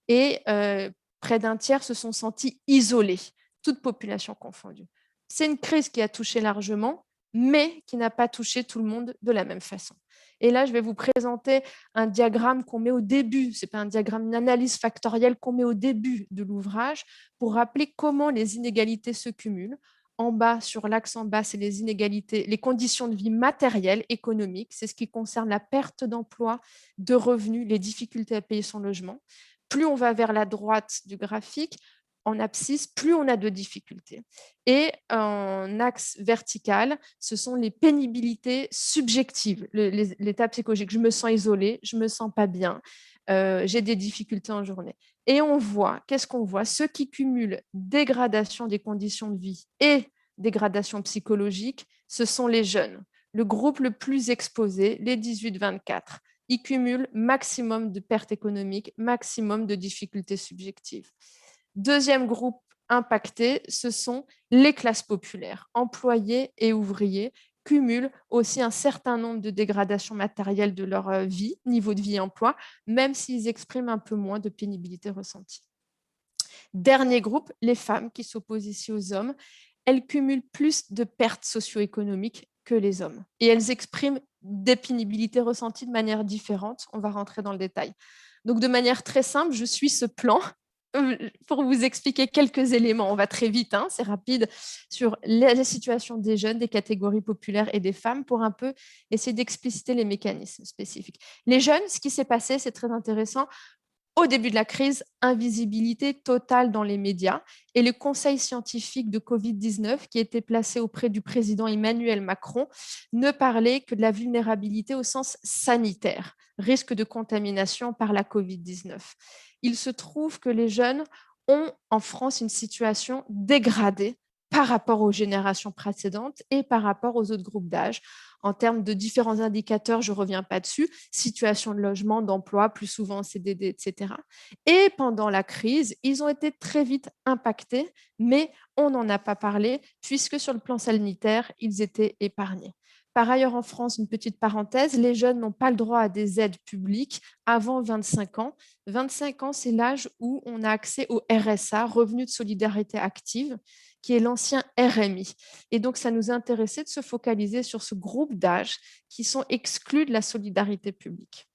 S5: Et près d'un tiers se sont sentis isolés, toute population confondue. C'est une crise qui a touché largement, mais qui n'a pas touché tout le monde de la même façon. Et là, je vais vous présenter un diagramme qu'on met au début, ce n'est pas un diagramme, une analyse factorielle qu'on met au début de l'ouvrage pour rappeler comment les inégalités se cumulent en bas, sur l'axe en bas, c'est les inégalités, les conditions de vie matérielles, économiques. C'est ce qui concerne la perte d'emploi, de revenus, les difficultés à payer son logement. Plus on va vers la droite du graphique, en abscisse, plus on a de difficultés. Et en axe vertical, ce sont les pénibilités subjectives, l'état psychologique. Je me sens isolée, je me sens pas bien, j'ai des difficultés en journée. Et on voit, qu'est-ce qu'on voit? Ceux qui cumulent dégradation des conditions de vie et dégradation psychologique, ce sont les jeunes. Le groupe le plus exposé, les 18-24, ils cumulent maximum de pertes économiques, maximum de difficultés subjectives. Deuxième groupe impacté, ce sont les classes populaires, employés et ouvriers, cumulent aussi un certain nombre de dégradations matérielles de leur vie, niveau de vie et emploi, même s'ils expriment un peu moins de pénibilité ressentie. Dernier groupe, les femmes qui s'opposent ici aux hommes, elles cumulent plus de pertes socio-économiques que les hommes. Et elles expriment des pénibilités ressenties de manière différente. On va rentrer dans le détail. Donc, de manière très simple, je suis ce plan pour vous expliquer quelques éléments. On va très vite, hein, c'est rapide, sur la situation des jeunes, des catégories populaires et des femmes pour un peu essayer d'expliciter les mécanismes spécifiques. Les jeunes, ce qui s'est passé, c'est très intéressant. Au début de la crise, invisibilité totale dans les médias et le conseil scientifique de Covid-19 qui était placé auprès du président Emmanuel Macron ne parlait que de la vulnérabilité au sens sanitaire, risque de contamination par la Covid-19. Il se trouve que les jeunes ont en France une situation dégradée par rapport aux générations précédentes et par rapport aux autres groupes d'âge. En termes de différents indicateurs, je ne reviens pas dessus, situation de logement, d'emploi, plus souvent CDD, etc. Et pendant la crise, ils ont été très vite impactés, mais on n'en a pas parlé puisque sur le plan sanitaire, ils étaient épargnés. Par ailleurs, en France, une petite parenthèse, les jeunes n'ont pas le droit à des aides publiques avant 25 ans. 25 ans, c'est l'âge où on a accès au RSA, Revenu de solidarité active, qui est l'ancien RMI. Et donc, ça nous intéressait de se focaliser sur ce groupe d'âge qui sont exclus de la solidarité publique.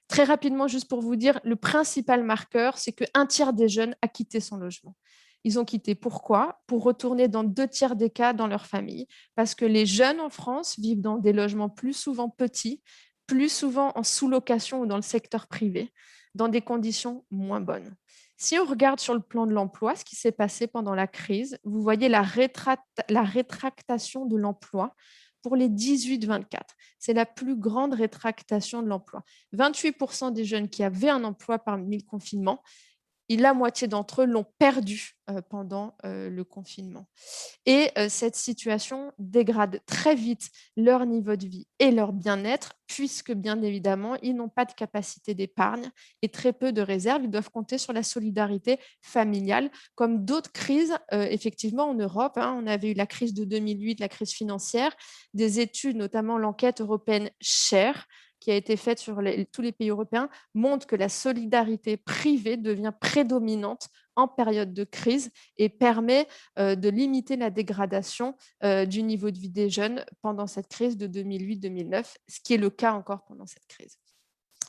S5: Très rapidement, juste pour vous dire, le principal marqueur, c'est qu'un tiers des jeunes a quitté son logement. Ils ont quitté. Pourquoi? Pour retourner dans 2 tiers des cas dans leur famille. Parce que les jeunes en France vivent dans des logements plus souvent petits, plus souvent en sous-location ou dans le secteur privé, dans des conditions moins bonnes. Si on regarde sur le plan de l'emploi, ce qui s'est passé pendant la crise, vous voyez la rétractation de l'emploi pour les 18-24. C'est la plus grande rétractation de l'emploi. 28% des jeunes qui avaient un emploi parmi le confinement, la moitié d'entre eux l'ont perdu pendant le confinement. Et cette situation dégrade très vite leur niveau de vie et leur bien-être, puisque bien évidemment, ils n'ont pas de capacité d'épargne et très peu de réserves. Ils doivent compter sur la solidarité familiale, comme d'autres crises, effectivement, en Europe. On avait eu la crise de 2008, la crise financière, des études, notamment l'enquête européenne SHARE, qui a été faite sur tous les pays européens, montre que la solidarité privée devient prédominante en période de crise et permet de limiter la dégradation du niveau de vie des jeunes pendant cette crise de 2008-2009, ce qui est le cas encore pendant cette crise.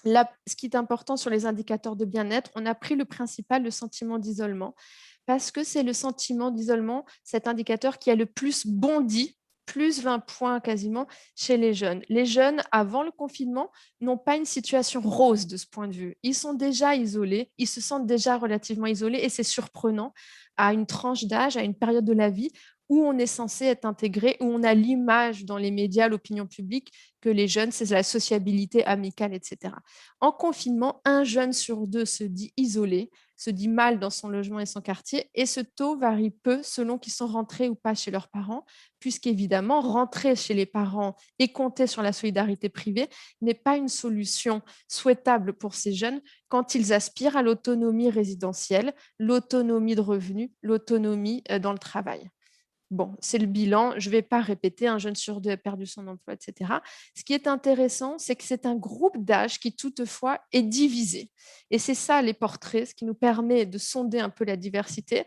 S5: Là, ce qui est important sur les indicateurs de bien-être, on a pris le principal, le sentiment d'isolement, parce que c'est le sentiment d'isolement, cet indicateur qui a le plus bondi, plus 20 points quasiment chez les jeunes. Les jeunes, avant le confinement, n'ont pas une situation rose de ce point de vue. Ils sont déjà isolés, ils se sentent déjà relativement isolés et c'est surprenant à une tranche d'âge, à une période de la vie où on est censé être intégré, où on a l'image dans les médias, l'opinion publique, que les jeunes, c'est la sociabilité amicale, etc. En confinement, 1 jeune sur 2 se dit isolé, se dit mal dans son logement et son quartier, et ce taux varie peu selon qu'ils sont rentrés ou pas chez leurs parents, puisqu'évidemment, rentrer chez les parents et compter sur la solidarité privée n'est pas une solution souhaitable pour ces jeunes quand ils aspirent à l'autonomie résidentielle, l'autonomie de revenus, l'autonomie dans le travail. Bon, c'est le bilan, je ne vais pas répéter, 1 jeune sur 2 a perdu son emploi, etc. Ce qui est intéressant, c'est que c'est un groupe d'âge qui toutefois est divisé. Et c'est ça les portraits, ce qui nous permet de sonder un peu la diversité.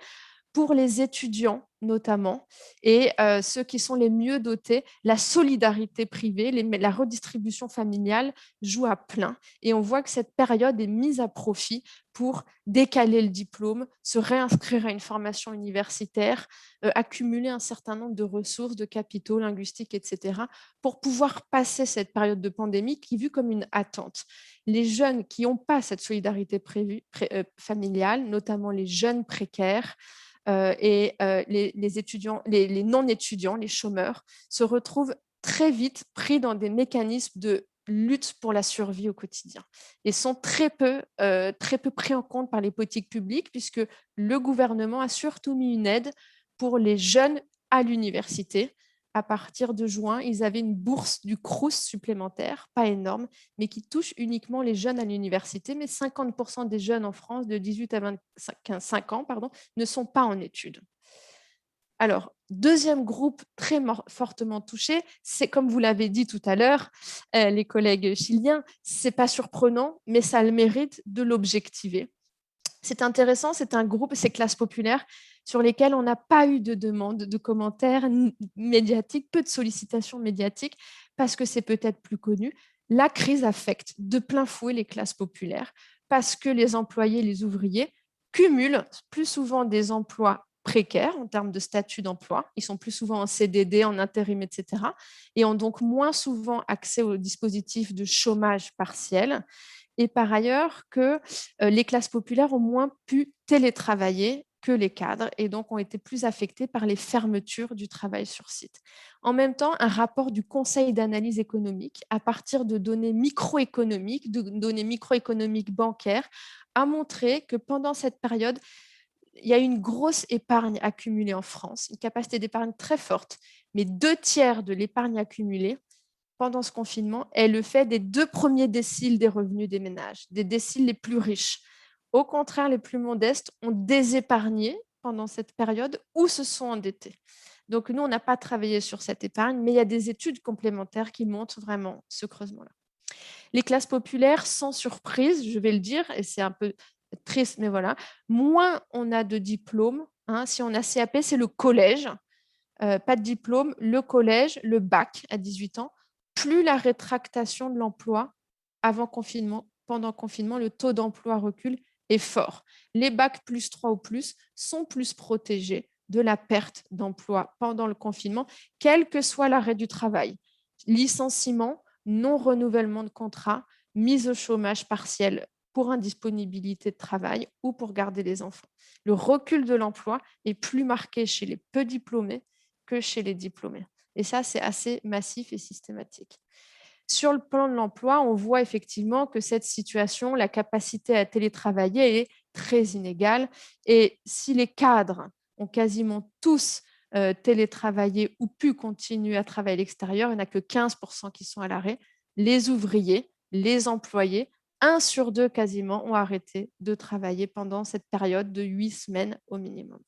S5: Pour les étudiants, notamment, et ceux qui sont les mieux dotés, la solidarité privée, la redistribution familiale joue à plein. Et on voit que cette période est mise à profit pour décaler le diplôme, se réinscrire à une formation universitaire, accumuler un certain nombre de ressources, de capitaux linguistiques, etc., pour pouvoir passer cette période de pandémie qui est vue comme une attente. Les jeunes qui n'ont pas cette solidarité familiale, notamment les jeunes précaires, et les étudiants, les non-étudiants, les chômeurs, se retrouvent très vite pris dans des mécanismes de lutte pour la survie au quotidien et sont très peu pris en compte par les politiques publiques, puisque le gouvernement a surtout mis une aide pour les jeunes à l'université. À partir de juin, ils avaient une bourse du Crous supplémentaire, pas énorme, mais qui touche uniquement les jeunes à l'université. Mais 50% des jeunes en France de 18 à 25 ans ne sont pas en études. Alors, deuxième groupe très fortement touché, c'est comme vous l'avez dit tout à l'heure, les collègues chiliens, c'est pas surprenant, mais ça a le mérite de l'objectiver. C'est intéressant, c'est un groupe, ces classes populaires, sur lesquelles on n'a pas eu de demande, de commentaires médiatiques, peu de sollicitations médiatiques, parce que c'est peut-être plus connu. La crise affecte de plein fouet les classes populaires, parce que les employés, les ouvriers, cumulent plus souvent des emplois précaires en termes de statut d'emploi. Ils sont plus souvent en CDD, en intérim, etc. et ont donc moins souvent accès aux dispositifs de chômage partiel. Et par ailleurs, que les classes populaires ont moins pu télétravailler que les cadres et donc ont été plus affectés par les fermetures du travail sur site. En même temps, un rapport du Conseil d'analyse économique, à partir de données microéconomiques, bancaires, a montré que pendant cette période, il y a une grosse épargne accumulée en France, une capacité d'épargne très forte, mais 2/3 de l'épargne accumulée pendant ce confinement est le fait des 2 premiers déciles des revenus des ménages, des déciles les plus riches. Au contraire, les plus modestes ont désépargné pendant cette période ou se sont endettés. Donc, nous, on n'a pas travaillé sur cette épargne, mais il y a des études complémentaires qui montrent vraiment ce creusement-là. Les classes populaires, sans surprise, je vais le dire, et c'est un peu triste, mais voilà, moins on a de diplômes. Si on a CAP, c'est le collège. Pas de diplôme, le collège, le bac à 18 ans. Plus la rétractation de l'emploi avant confinement, pendant confinement, le taux d'emploi recule est fort. Les bacs +3 ou plus sont plus protégés de la perte d'emploi pendant le confinement, quel que soit l'arrêt du travail. Licenciement, non-renouvellement de contrat, mise au chômage partiel pour indisponibilité de travail ou pour garder les enfants. Le recul de l'emploi est plus marqué chez les peu diplômés que chez les diplômés. Et ça, c'est assez massif et systématique. Sur le plan de l'emploi, on voit effectivement que cette situation, la capacité à télétravailler est très inégale. Et si les cadres ont quasiment tous télétravaillé ou pu continuer à travailler à l'extérieur, il n'y en a que 15% qui sont à l'arrêt. Les ouvriers, les employés, 1 sur 2 quasiment ont arrêté de travailler pendant cette période de 8 semaines au minimum.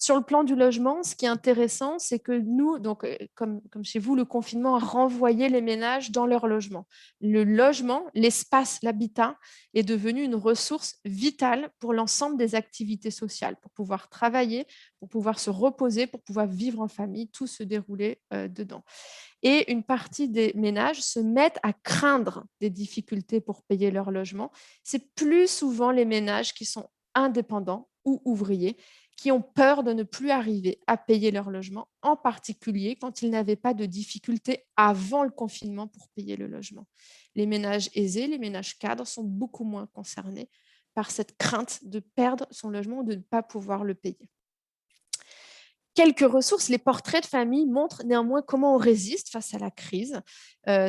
S5: Sur le plan du logement, ce qui est intéressant, c'est que nous, donc, comme chez vous, le confinement a renvoyé les ménages dans leur logement. Le logement, l'espace, l'habitat est devenu une ressource vitale pour l'ensemble des activités sociales, pour pouvoir travailler, pour pouvoir se reposer, pour pouvoir vivre en famille, tout se dérouler dedans. Et une partie des ménages se mettent à craindre des difficultés pour payer leur logement. C'est plus souvent les ménages qui sont indépendants ou ouvriers qui ont peur de ne plus arriver à payer leur logement, en particulier quand ils n'avaient pas de difficultés avant le confinement pour payer le logement. Les ménages aisés, les ménages cadres sont beaucoup moins concernés par cette crainte de perdre son logement ou de ne pas pouvoir le payer. Quelques ressources, les portraits de famille montrent néanmoins comment on résiste face à la crise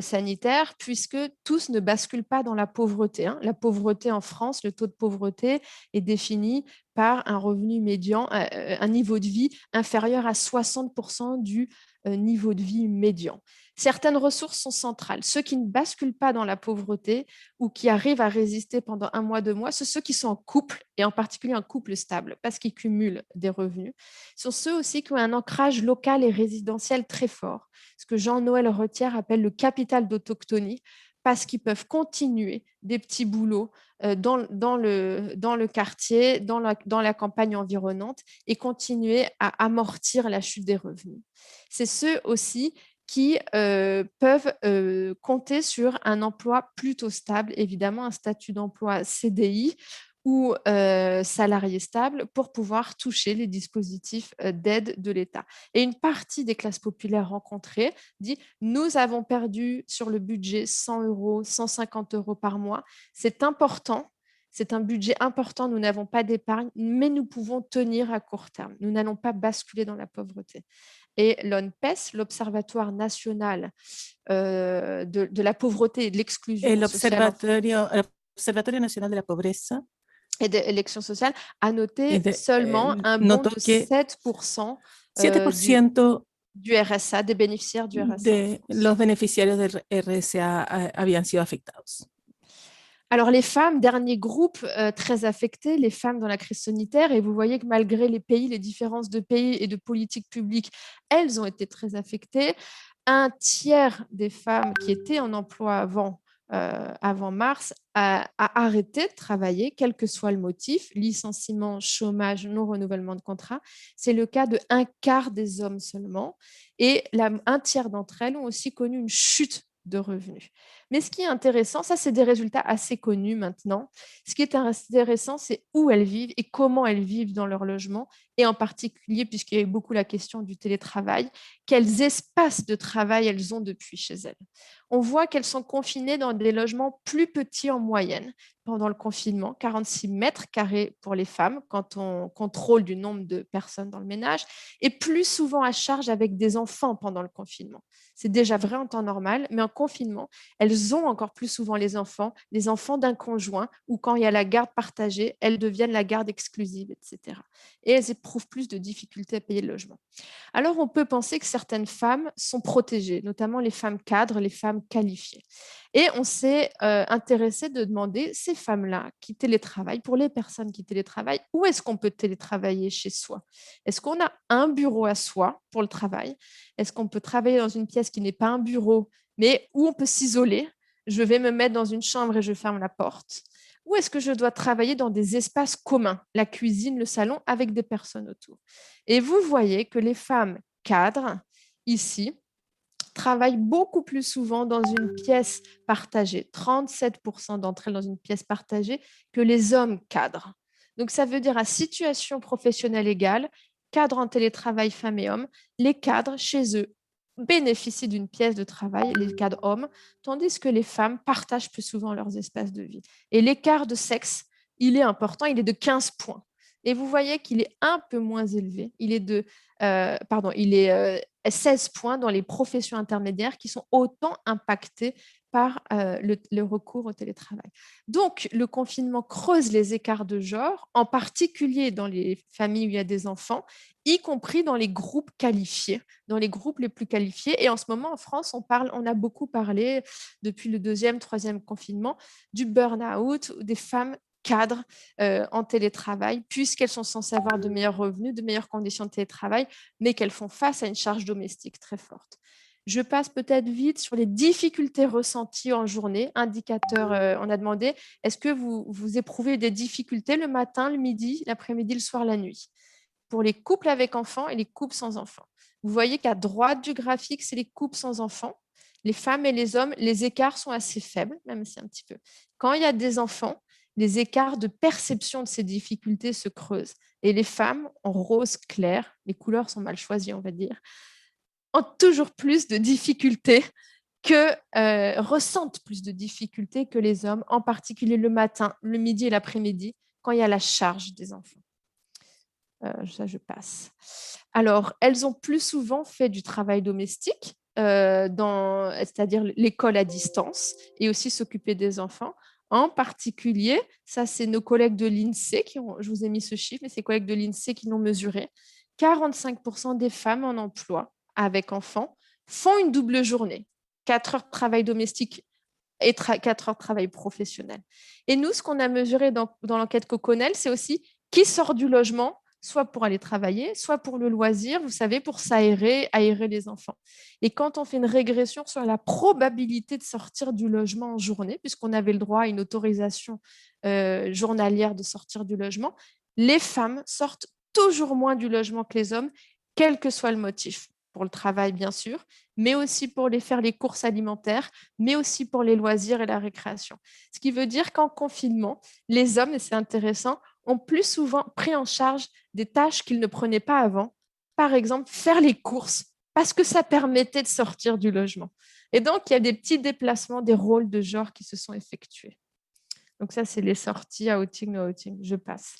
S5: sanitaire, puisque tous ne basculent pas dans la pauvreté. La pauvreté en France, le taux de pauvreté est défini par un revenu médian, un niveau de vie inférieur à 60% du niveau de vie médian. Certaines ressources sont centrales. Ceux qui ne basculent pas dans la pauvreté ou qui arrivent à résister pendant 1 mois, 2 mois, c'est ceux qui sont en couple, et en particulier un couple stable, parce qu'ils cumulent des revenus. Ce sont ceux aussi qui ont un ancrage local et résidentiel très fort, ce que Jean-Noël Retière appelle le capital d'autochtonie, parce qu'ils peuvent continuer des petits boulots dans le quartier, dans la campagne environnante et continuer à amortir la chute des revenus. C'est ceux aussi qui peuvent compter sur un emploi plutôt stable, évidemment un statut d'emploi CDI ou salarié stable pour pouvoir toucher les dispositifs d'aide de l'État. Et une partie des classes populaires rencontrées dit « Nous avons perdu sur le budget 100 euros, 150 euros par mois. C'est important. C'est un budget important. Nous n'avons pas d'épargne, mais nous pouvons tenir à court terme. Nous n'allons pas basculer dans la pauvreté. » Et l'ONPES, l'Observatoire national de la pauvreté et de l'exclusion
S4: El
S5: sociale
S4: Observatorio Nacional de la Pobreza
S5: et de l'élection sociale a noté seulement un bond
S4: notó
S5: de
S4: que
S5: 7%
S4: 7%
S5: du RSA, des bénéficiaires du RSA.
S4: de los beneficiarios del RSA habían sido afectados.
S5: Alors, les femmes, dernier groupe très affecté, les femmes dans la crise sanitaire, et vous voyez que malgré les pays, les différences de pays et de politiques publiques, elles ont été très affectées. Un tiers des femmes qui étaient en emploi avant mars a arrêté de travailler, quel que soit le motif, licenciement, chômage, non-renouvellement de contrat. C'est le cas de un quart des hommes seulement. Et un tiers d'entre elles ont aussi connu une chute de revenus. Mais ce qui est intéressant, ça c'est des résultats assez connus maintenant. Ce qui est intéressant, c'est où elles vivent et comment elles vivent dans leur logement, et en particulier, puisqu'il y a eu beaucoup la question du télétravail, quels espaces de travail elles ont depuis chez elles. On voit qu'elles sont confinées dans des logements plus petits en moyenne pendant le confinement, 46 mètres carrés pour les femmes quand on contrôle du nombre de personnes dans le ménage, et plus souvent à charge avec des enfants pendant le confinement. C'est déjà vrai en temps normal, mais en confinement, elles ont encore plus souvent les enfants d'un conjoint, ou quand il y a la garde partagée, elles deviennent la garde exclusive, etc. Et elles éprouvent plus de difficultés à payer le logement. Alors, on peut penser que certaines femmes sont protégées, notamment les femmes cadres, les femmes qualifiées. Et on s'est intéressé de demander, ces femmes-là qui télétravaillent, pour les personnes qui télétravaillent, où est-ce qu'on peut télétravailler chez soi? Est-ce qu'on a un bureau à soi pour le travail? Est-ce qu'on peut travailler dans une pièce qui n'est pas un bureau, mais où on peut s'isoler? Je vais me mettre dans une chambre et je ferme la porte. Ou est-ce que je dois travailler dans des espaces communs, la cuisine, le salon, avec des personnes autour? Et vous voyez que les femmes cadres, ici, travaillent beaucoup plus souvent dans une pièce partagée, 37% d'entre elles dans une pièce partagée, que les hommes cadres. Donc, ça veut dire à situation professionnelle égale, cadres en télétravail, femmes et hommes, les cadres, chez eux, bénéficient d'une pièce de travail, les cadres hommes, tandis que les femmes partagent plus souvent leurs espaces de vie. Et l'écart de sexe, il est important, il est de 15 points. Et vous voyez qu'il est un peu moins élevé. Il est 16 points dans les professions intermédiaires qui sont autant impactées par le recours au télétravail. Donc, le confinement creuse les écarts de genre, en particulier dans les familles où il y a des enfants, y compris dans les groupes qualifiés, dans les groupes les plus qualifiés. Et en ce moment, en France, on a beaucoup parlé, depuis le 2e, 3e confinement, du burn-out, des femmes cadres en télétravail, puisqu'elles sont censées avoir de meilleurs revenus, de meilleures conditions de télétravail, mais qu'elles font face à une charge domestique très forte. Je passe peut-être vite sur les difficultés ressenties en journée. Indicateur, on a demandé, est-ce que vous éprouvez des difficultés le matin, le midi, l'après-midi, le soir, la nuit? Pour les couples avec enfants et les couples sans enfants. Vous voyez qu'à droite du graphique, c'est les couples sans enfants. Les femmes et les hommes, les écarts sont assez faibles, même si un petit peu. Quand il y a des enfants, les écarts de perception de ces difficultés se creusent. Et les femmes, en rose clair, les couleurs sont mal choisies, on va dire, ont toujours plus de difficultés ressentent plus de difficultés que les hommes, en particulier le matin, le midi et l'après-midi, quand il y a la charge des enfants. Ça, je passe. Alors, elles ont plus souvent fait du travail domestique, c'est-à-dire l'école à distance, et aussi s'occuper des enfants. En particulier, ça, c'est nos collègues de l'INSEE, je vous ai mis ce chiffre, mais c'est les collègues de l'INSEE qui l'ont mesuré. 45% des femmes en emploi avec enfants font une double journée, 4 heures de travail domestique et 4 heures de travail professionnel. Et nous, ce qu'on a mesuré dans l'enquête Coconel, c'est aussi qui sort du logement soit pour aller travailler, soit pour le loisir, vous savez, pour s'aérer, aérer les enfants. Et quand on fait une régression sur la probabilité de sortir du logement en journée, puisqu'on avait le droit à une autorisation journalière de sortir du logement, les femmes sortent toujours moins du logement que les hommes, quel que soit le motif. Pour le travail, bien sûr, mais aussi pour faire les courses alimentaires, mais aussi pour les loisirs et la récréation. Ce qui veut dire qu'en confinement, les hommes, et c'est intéressant, ont plus souvent pris en charge des tâches qu'ils ne prenaient pas avant. Par exemple, faire les courses, parce que ça permettait de sortir du logement. Et donc, il y a des petits déplacements des rôles de genre qui se sont effectués. Donc ça, c'est les sorties, outing, no outing. Je passe.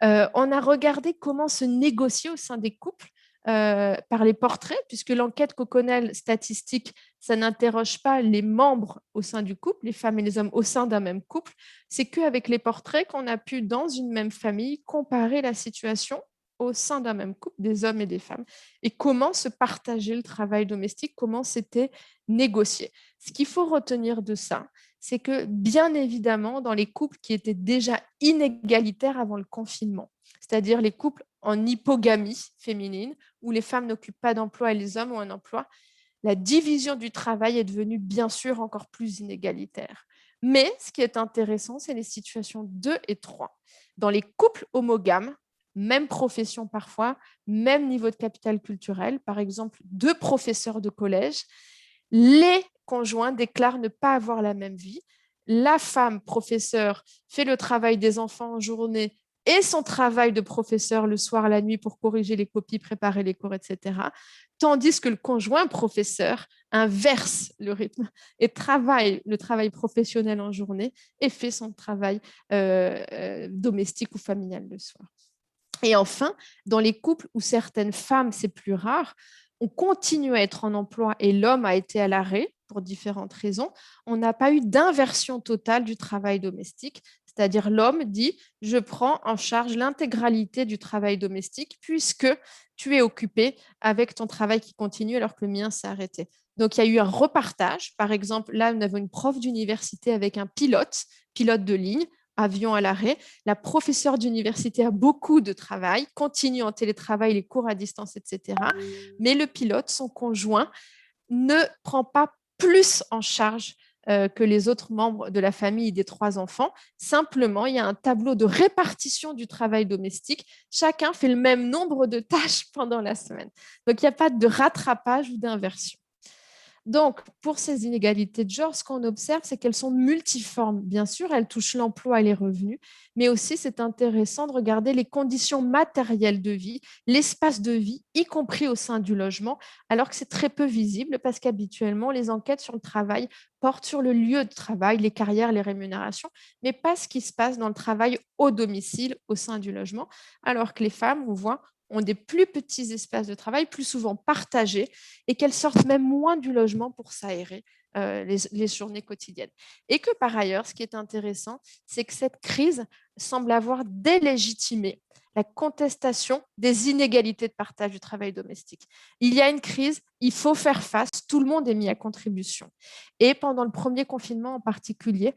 S5: On a regardé comment se négocier au sein des couples par les portraits, puisque l'enquête Coconel statistique, ça n'interroge pas les membres au sein du couple, les femmes et les hommes au sein d'un même couple. C'est qu'avec les portraits qu'on a pu, dans une même famille, comparer la situation au sein d'un même couple, des hommes et des femmes, et comment se partager le travail domestique, comment c'était négocié. Ce qu'il faut retenir de ça, c'est que bien évidemment, dans les couples qui étaient déjà inégalitaires avant le confinement, c'est-à-dire les couples en hypogamie féminine, où les femmes n'occupent pas d'emploi et les hommes ont un emploi, la division du travail est devenue bien sûr encore plus inégalitaire. Mais ce qui est intéressant, c'est les situations 2 et 3. Dans les couples homogames, même profession parfois, même niveau de capital culturel, par exemple 2 professeurs de collège, les conjoints déclarent ne pas avoir la même vie. La femme professeure fait le travail des enfants en journée et son travail de professeur le soir, la nuit pour corriger les copies, préparer les cours, etc. Tandis que le conjoint professeur inverse le rythme et travaille le travail professionnel en journée et fait son travail domestique ou familial le soir. Et enfin, dans les couples où certaines femmes, c'est plus rare, on continue à être en emploi et l'homme a été à l'arrêt pour différentes raisons, on n'a pas eu d'inversion totale du travail domestique. C'est-à-dire l'homme dit « je prends en charge l'intégralité du travail domestique puisque tu es occupé avec ton travail qui continue alors que le mien s'est arrêté ». Donc, il y a eu un repartage. Par exemple, là, on avait une prof d'université avec un pilote de ligne, avion à l'arrêt. La professeure d'université a beaucoup de travail, continue en télétravail, les cours à distance, etc. Mais le pilote, son conjoint, ne prend pas plus en charge que les autres membres de la famille des 3 enfants. Simplement, il y a un tableau de répartition du travail domestique. Chacun fait le même nombre de tâches pendant la semaine. Donc, il n'y a pas de rattrapage ou d'inversion. Donc, pour ces inégalités de genre, ce qu'on observe, c'est qu'elles sont multiformes. Bien sûr, elles touchent l'emploi et les revenus, mais aussi, c'est intéressant de regarder les conditions matérielles de vie, l'espace de vie, y compris au sein du logement, alors que c'est très peu visible parce qu'habituellement, les enquêtes sur le travail portent sur le lieu de travail, les carrières, les rémunérations, mais pas ce qui se passe dans le travail au domicile, au sein du logement, alors que les femmes, on voit, ont des plus petits espaces de travail, plus souvent partagés, et qu'elles sortent même moins du logement pour s'aérer les journées quotidiennes. Et que par ailleurs, ce qui est intéressant, c'est que cette crise semble avoir délégitimé la contestation des inégalités de partage du travail domestique. Il y a une crise, il faut faire face, tout le monde est mis à contribution. Et pendant le premier confinement en particulier,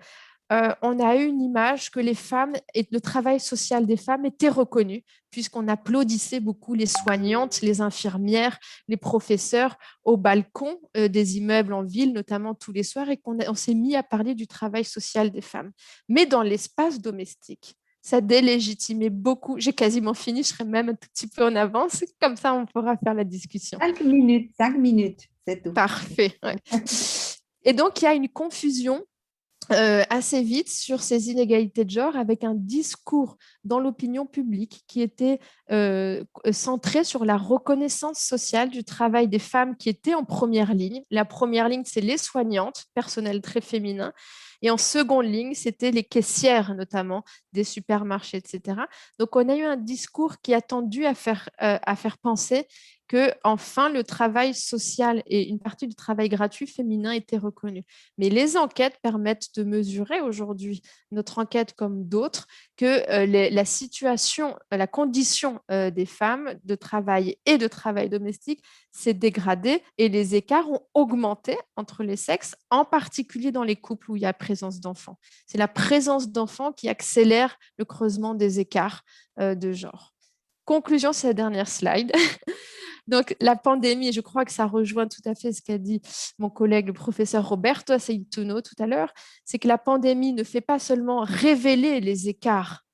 S5: on a eu une image que les femmes et le travail social des femmes était reconnu, puisqu'on applaudissait beaucoup les soignantes, les infirmières, les professeurs au balcon des immeubles en ville, notamment tous les soirs, et qu'on s'est mis à parler du travail social des femmes. Mais dans l'espace domestique, ça délégitimait beaucoup. J'ai quasiment fini, je serai même un tout petit peu en avance, comme ça on pourra faire la discussion.
S1: 5 minutes, c'est tout.
S5: Parfait. Ouais. Et donc, il y a une confusion assez vite sur ces inégalités de genre avec un discours dans l'opinion publique qui était centré sur la reconnaissance sociale du travail des femmes qui étaient en première ligne. La première ligne, c'est les soignantes, personnel très féminin. Et en seconde ligne, c'était les caissières, notamment des supermarchés, etc. Donc, on a eu un discours qui a tendu à faire penser que enfin le travail social et une partie du travail gratuit féminin étaient reconnus. Mais les enquêtes permettent de mesurer aujourd'hui, notre enquête comme d'autres, que la situation, la condition des femmes de travail et de travail domestique s'est dégradée et les écarts ont augmenté entre les sexes, en particulier dans les couples où il y a présence d'enfants. C'est la présence d'enfants qui accélère le creusement des écarts de genre. Conclusion, c'est la dernière slide. Donc, la pandémie, je crois que ça rejoint tout à fait ce qu'a dit mon collègue, le professeur Roberto Aceituno tout à l'heure, c'est que la pandémie ne fait pas seulement révéler les écarts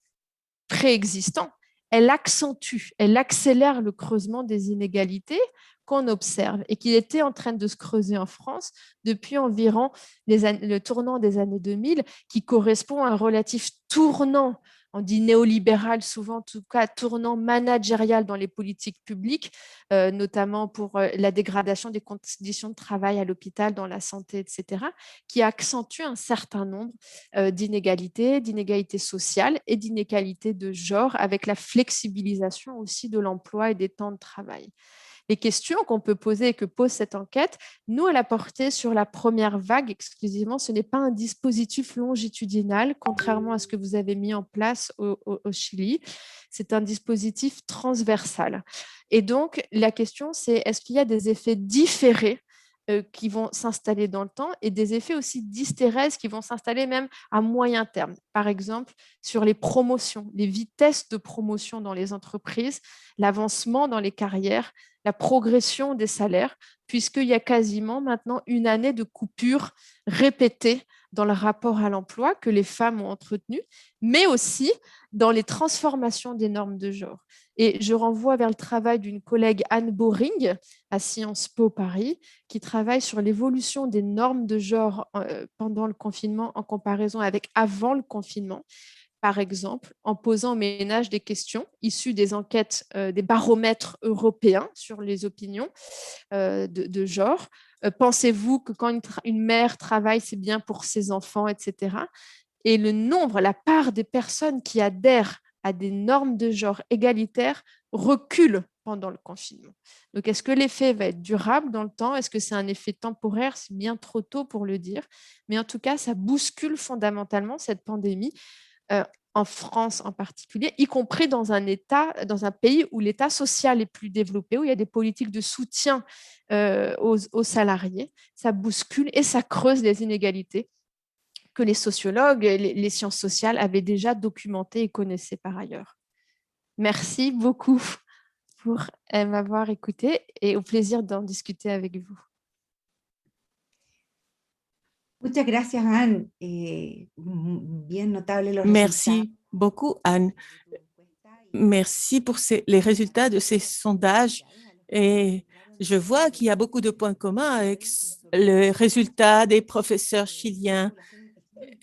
S5: préexistants, elle accentue, elle accélère le creusement des inégalités qu'on observe et qui était en train de se creuser en France depuis environ le tournant des années 2000, qui correspond à un relatif tournant, on dit néolibéral souvent, en tout cas tournant managérial dans les politiques publiques, notamment pour la dégradation des conditions de travail à l'hôpital, dans la santé, etc., qui accentue un certain nombre d'inégalités sociales et d'inégalités de genre, avec la flexibilisation aussi de l'emploi et des temps de travail. Les questions qu'on peut poser et que pose cette enquête, nous, elle a porté sur la première vague exclusivement. Ce n'est pas un dispositif longitudinal, contrairement à ce que vous avez mis en place au Chili. C'est un dispositif transversal. Et donc, la question, c'est est-ce qu'il y a des effets différés qui vont s'installer dans le temps et des effets aussi d'hystérèse qui vont s'installer même à moyen terme. Par exemple, sur les promotions, les vitesses de promotion dans les entreprises, l'avancement dans les carrières, la progression des salaires, puisqu'il y a quasiment maintenant une année de coupure répétée dans le rapport à l'emploi que les femmes ont entretenu, mais aussi dans les transformations des normes de genre. Et je renvoie vers le travail d'une collègue, Anne Boring, à Sciences Po Paris, qui travaille sur l'évolution des normes de genre pendant le confinement en comparaison avec avant le confinement. Par exemple, en posant aux ménages des questions issues des enquêtes, des baromètres européens sur les opinions de genre. Pensez-vous que quand une mère travaille, c'est bien pour ses enfants, etc. Et le nombre, la part des personnes qui adhèrent à des normes de genre égalitaires recule pendant le confinement. Donc, est-ce que l'effet va être durable dans le temps? Est-ce que c'est un effet temporaire? C'est bien trop tôt pour le dire. Mais en tout cas, ça bouscule fondamentalement cette pandémie, en France en particulier, y compris dans un pays où l'État social est plus développé, où il y a des politiques de soutien aux salariés. Ça bouscule et ça creuse les inégalités que les sociologues et les sciences sociales avaient déjà documentées et connaissaient par ailleurs. Merci beaucoup pour m'avoir écouté et au plaisir d'en discuter avec vous.
S1: Muchas gracias, Anne. Bien notable los
S4: Merci beaucoup, Anne. Merci pour les résultats de ces sondages. Et je vois qu'il y a beaucoup de points communs avec le résultat des professeurs chiliens.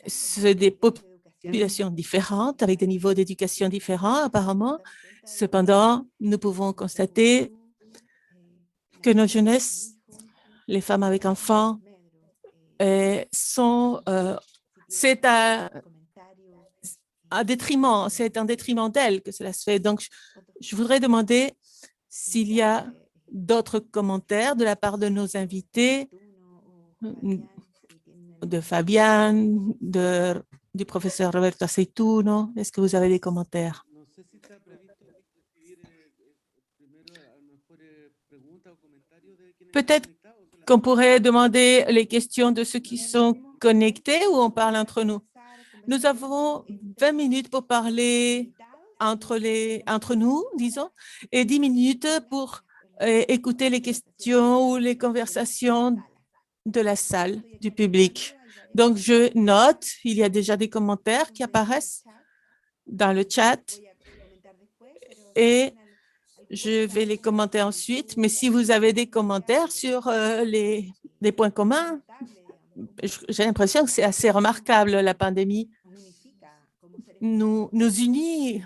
S4: C'est des populations différentes, avec des niveaux d'éducation différents, apparemment. Cependant, nous pouvons constater que nos jeunesses, les femmes avec enfants, c'est un détriment d'elles que cela se fait. Donc, je voudrais demander s'il y a d'autres commentaires de la part de nos invités, de Fabián, du professeur Roberto Aceituno. Est-ce que vous avez des commentaires? Peut-être qu'on pourrait demander les questions de ceux qui sont connectés ou on parle entre nous. Nous avons 20 minutes pour parler entre nous, disons, et 10 minutes pour écouter les questions ou les conversations de la salle, du public. Donc, je note, il y a déjà des commentaires qui apparaissent dans le chat et je vais les commenter ensuite. Mais si vous avez des commentaires sur des points communs, j'ai l'impression que c'est assez remarquable, la pandémie nous unit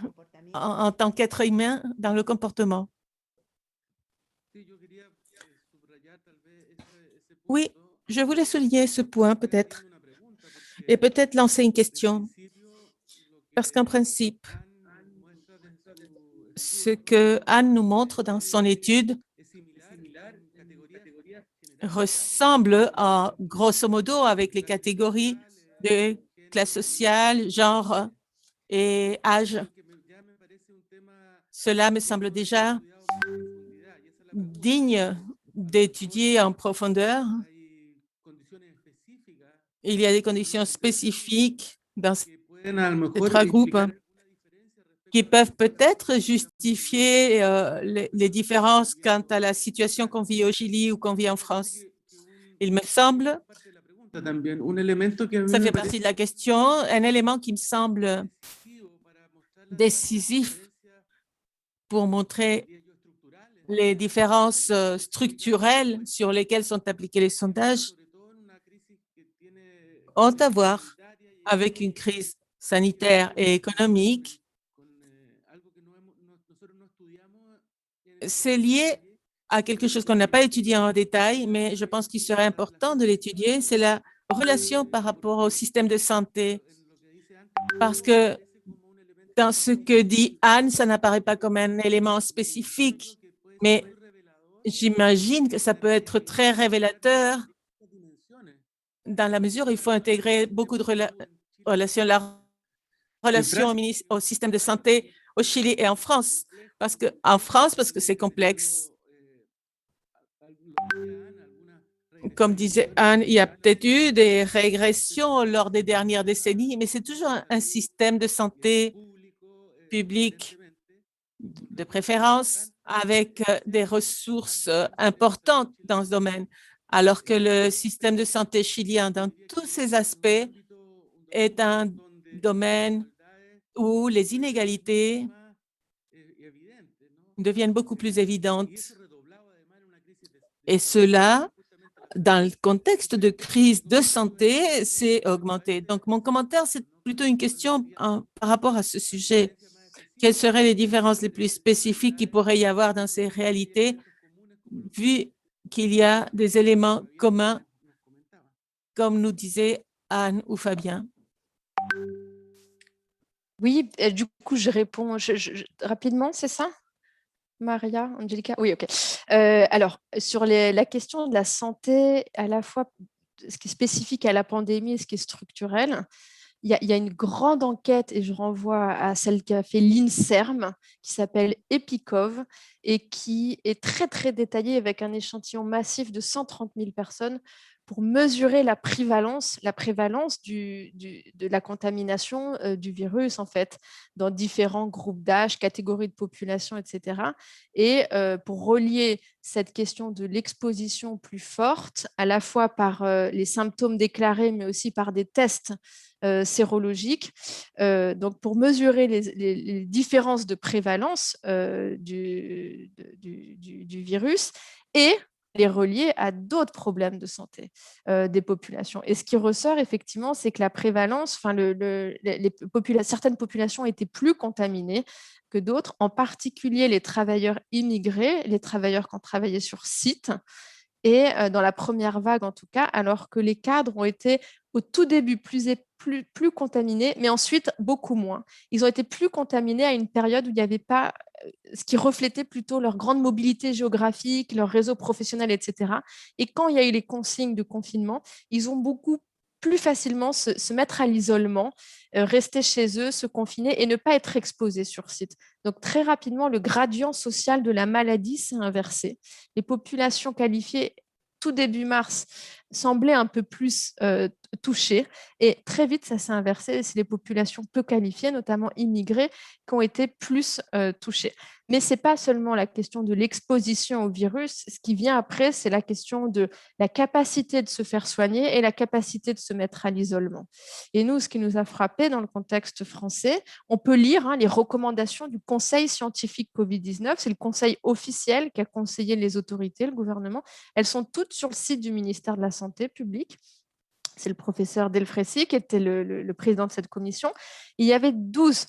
S4: en tant qu'être humain dans le comportement. Oui, je voulais souligner ce point peut-être et peut-être lancer une question parce qu'en principe, ce que Anne nous montre dans son étude ressemble grosso modo avec les catégories de classe sociale, genre et âge. Cela me semble déjà digne d'étudier en profondeur. Il y a des conditions spécifiques dans ces trois groupes qui peuvent peut-être justifier les différences quant à la situation qu'on vit au Chili ou qu'on vit en France. Il me semble,
S3: También un elemento que a mí
S4: ça
S3: me
S4: fait
S3: parece
S4: partie de la question, un élément qui me semble décisif pour montrer les différences structurelles sur lesquelles sont appliqués les sondages ont à voir avec une crise sanitaire et économique. C'est lié à quelque chose qu'on n'a pas étudié en détail, mais je pense qu'il serait important de l'étudier, c'est la relation par rapport au système de santé. Parce que dans ce que dit Anne, ça n'apparaît pas comme un élément spécifique, mais j'imagine que ça peut être très révélateur dans la mesure où il faut intégrer beaucoup de relations, la relation au système de santé au Chili et en France. Parce que c'est complexe. Comme disait Anne, il y a peut-être eu des régressions lors des dernières décennies, mais c'est toujours un système de santé public de préférence avec des ressources importantes dans ce domaine, alors que le système de santé chilien, dans tous ses aspects, est un domaine où les inégalités deviennent beaucoup plus évidentes. Et cela, dans le contexte de crise de santé, c'est augmenté. Donc, mon commentaire, c'est plutôt une question par rapport à ce sujet. Quelles seraient les différences les plus spécifiques qu'il pourrait y avoir dans ces réalités, vu qu'il y a des éléments communs, comme nous disaient Anne ou Fabien?
S5: Oui, du coup, je réponds rapidement, c'est ça? Maria, Angelica? Oui, OK. Alors, sur la question de la santé, à la fois ce qui est spécifique à la pandémie et ce qui est structurel, il y a une grande enquête, et je renvoie à celle qu'a fait l'INSERM, qui s'appelle EPICOV, et qui est très, très détaillée avec un échantillon massif de 130 000 personnes pour mesurer la prévalence de la contamination du virus, en fait, dans différents groupes d'âge, catégories de population, etc. Et pour relier cette question de l'exposition plus forte, à la fois par les symptômes déclarés, mais aussi par des tests sérologiques. Donc, pour mesurer les différences de prévalence du virus et les relier à d'autres problèmes de santé des populations. Et ce qui ressort effectivement, c'est que la prévalence, certaines populations étaient plus contaminées que d'autres, en particulier les travailleurs immigrés, les travailleurs qui ont travaillé sur site, et dans la première vague en tout cas, alors que les cadres ont été au tout début plus contaminés, mais ensuite beaucoup moins. Ils ont été plus contaminés à une période où il n'y avait pas, ce qui reflétait plutôt leur grande mobilité géographique, leur réseau professionnel, etc. Et quand il y a eu les consignes de confinement, ils ont beaucoup plus facilement se mettre à l'isolement, rester chez eux, se confiner et ne pas être exposés sur site. Donc très rapidement, le gradient social de la maladie s'est inversé. Les populations qualifiées tout début mars semblaient un peu plus touchées, et très vite ça s'est inversé. C'est les populations peu qualifiées, notamment immigrées, qui ont été plus touchées. Mais ce n'est pas seulement la question de l'exposition au virus. Ce qui vient après, c'est la question de la capacité de se faire soigner et la capacité de se mettre à l'isolement. Et nous, ce qui nous a frappé dans le contexte français, on peut lire les recommandations du Conseil scientifique Covid-19. C'est le conseil officiel qui a conseillé les autorités, le gouvernement. Elles sont toutes sur le site du ministère de la Santé publique. C'est le professeur Delfrécy qui était le président de cette commission. Il y avait 12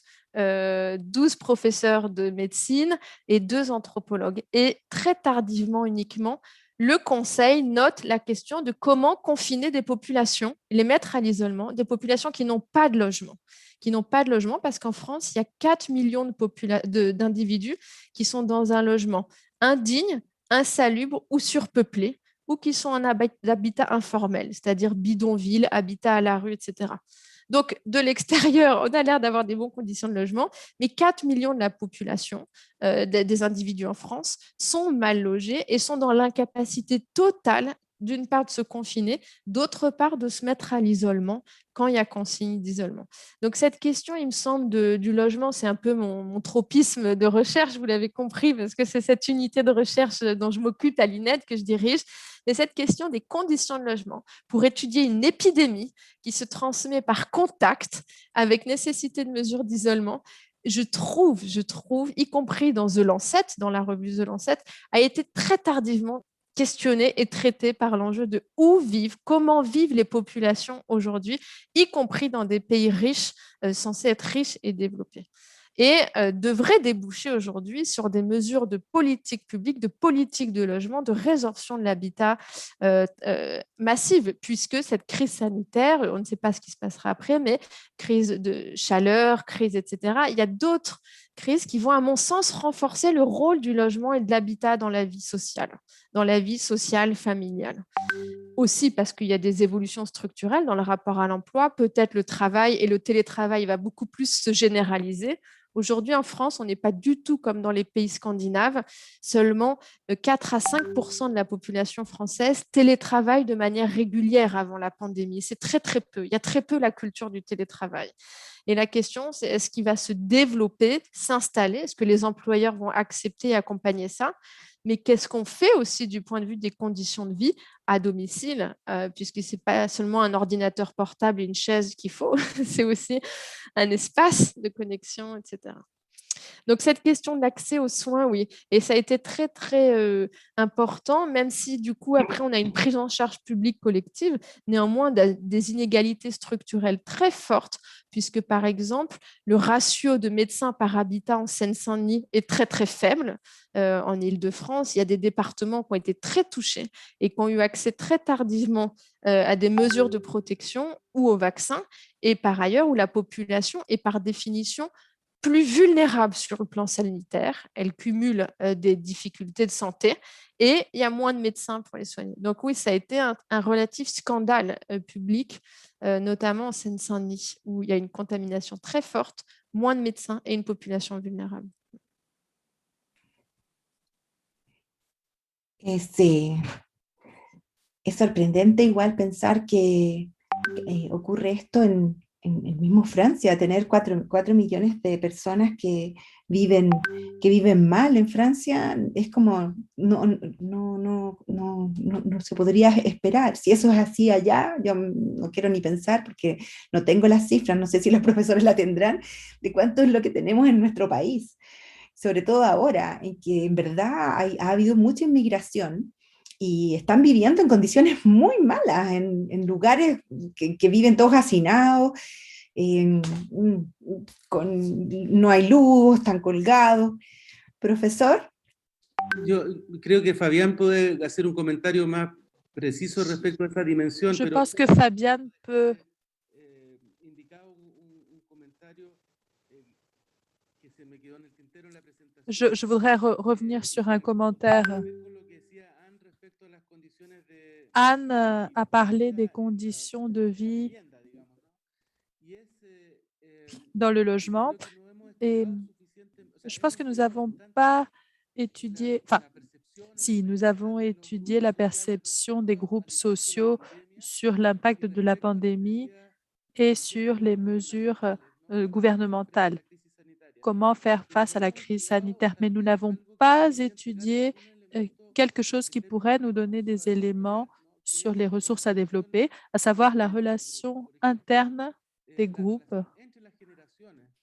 S5: professeurs de médecine et 2 anthropologues. Et très tardivement uniquement, le Conseil note la question de comment confiner des populations, les mettre à l'isolement, des populations qui n'ont pas de logement. Qui n'ont pas de logement parce qu'en France, il y a 4 millions d'individus qui sont dans un logement indigne, insalubre ou surpeuplé, ou qui sont en habitat informel, c'est-à-dire bidonville, habitat à la rue, etc. Donc, de l'extérieur, on a l'air d'avoir des bonnes conditions de logement, mais 4 millions de la population, des individus en France, sont mal logés et sont dans l'incapacité totale d'une part de se confiner, d'autre part de se mettre à l'isolement quand il y a consigne d'isolement. Donc cette question, il me semble, du logement, c'est un peu mon tropisme de recherche, vous l'avez compris, parce que c'est cette unité de recherche dont je m'occupe à l'INED que je dirige. Et cette question des conditions de logement pour étudier une épidémie qui se transmet par contact avec nécessité de mesures d'isolement, je trouve, y compris dans The Lancet, dans la revue The Lancet, a été très tardivement questionné et traité par l'enjeu de où vivent, comment vivent les populations aujourd'hui, y compris dans des pays riches, censés être riches et développés. Et devrait déboucher aujourd'hui sur des mesures de politique publique, de politique de logement, de résorption de l'habitat massive, puisque cette crise sanitaire, on ne sait pas ce qui se passera après, mais crise de chaleur, crise, etc. Il y a d'autres crises qui vont, à mon sens, renforcer le rôle du logement et de l'habitat dans la vie sociale, familiale. Aussi parce qu'il y a des évolutions structurelles dans le rapport à l'emploi. Peut-être le travail et le télétravail va beaucoup plus se généraliser. Aujourd'hui, en France, on n'est pas du tout comme dans les pays scandinaves. Seulement 4 à 5% de la population française télétravaille de manière régulière avant la pandémie. C'est très, très peu. Il y a très peu la culture du télétravail. Et la question, c'est est-ce qu'il va se développer, s'installer? Est-ce que les employeurs vont accepter et accompagner ça? Mais qu'est-ce qu'on fait aussi du point de vue des conditions de vie à domicile, puisque ce n'est pas seulement un ordinateur portable et une chaise qu'il faut, c'est aussi un espace de connexion, etc. Donc, cette question de l'accès aux soins, oui, et ça a été très, très important, même si du coup, après, on a une prise en charge publique collective, néanmoins, des inégalités structurelles très fortes, puisque par exemple, le ratio de médecins par habitat en Seine-Saint-Denis est très, très faible. En Île-de-France, il y a des départements qui ont été très touchés et qui ont eu accès très tardivement à des mesures de protection ou aux vaccins, et par ailleurs, où la population est par définition plus vulnérable sur le plan sanitaire, elle cumule des difficultés de santé et il y a moins de médecins pour les soigner. Donc oui, ça a été un relatif scandale public, notamment en Seine-Saint-Denis, où il y a une contamination très forte, moins de médecins et une population vulnérable.
S1: Sí. Es sorprendente igual pensar que ocurre esto en mismo Francia, tener 4 millones de personas que viven mal en Francia, es como, no se podría esperar. Si eso es así allá, yo no quiero ni pensar porque no tengo las cifras, no sé si los profesores la tendrán, de cuánto es lo que tenemos en nuestro país, sobre todo ahora, en que en verdad ha habido mucha inmigración y están viviendo en condiciones muy malas, en lugares que viven todos hacinados, no hay luz, están colgados. Profesor.
S3: Yo creo que Fabián puede hacer un comentario más preciso respecto a esa dimensión.
S2: Je pense que Fabián peut Je voudrais revenir sur un commentaire. Anne a parlé des conditions de vie dans le logement et je pense que nous n'avons pas étudié, enfin, si nous avons étudié la perception des groupes sociaux sur l'impact de la pandémie et sur les mesures gouvernementales. Comment faire face à la crise sanitaire, mais nous n'avons pas étudié quelque chose qui pourrait nous donner des éléments sur les ressources à développer, à savoir la relation interne des groupes,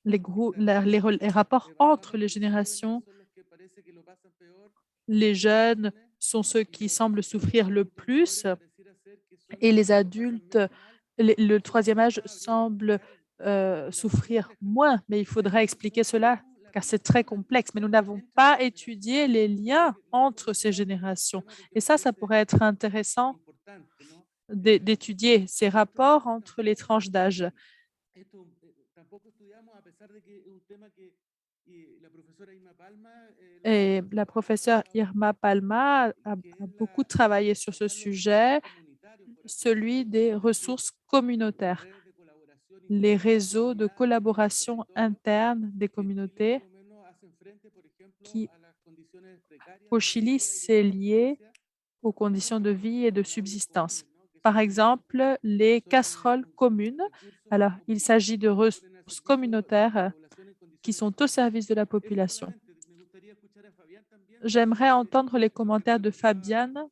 S2: les rapports entre les générations. Les jeunes sont ceux qui semblent souffrir le plus et les adultes, le troisième âge semble souffrir moins, mais il faudrait expliquer cela car c'est très complexe, mais nous n'avons pas étudié les liens entre ces générations. Et ça pourrait être intéressant d'étudier ces rapports entre les tranches d'âge. Et la professeure Irma Palma a beaucoup travaillé sur ce sujet, celui des ressources communautaires, les réseaux de collaboration interne des communautés qui, au Chili, c'est lié aux conditions de vie et de subsistance. Par exemple, les casseroles communes. Alors, il s'agit de ressources communautaires qui sont au service de la population. J'aimerais entendre les commentaires de Fabienne.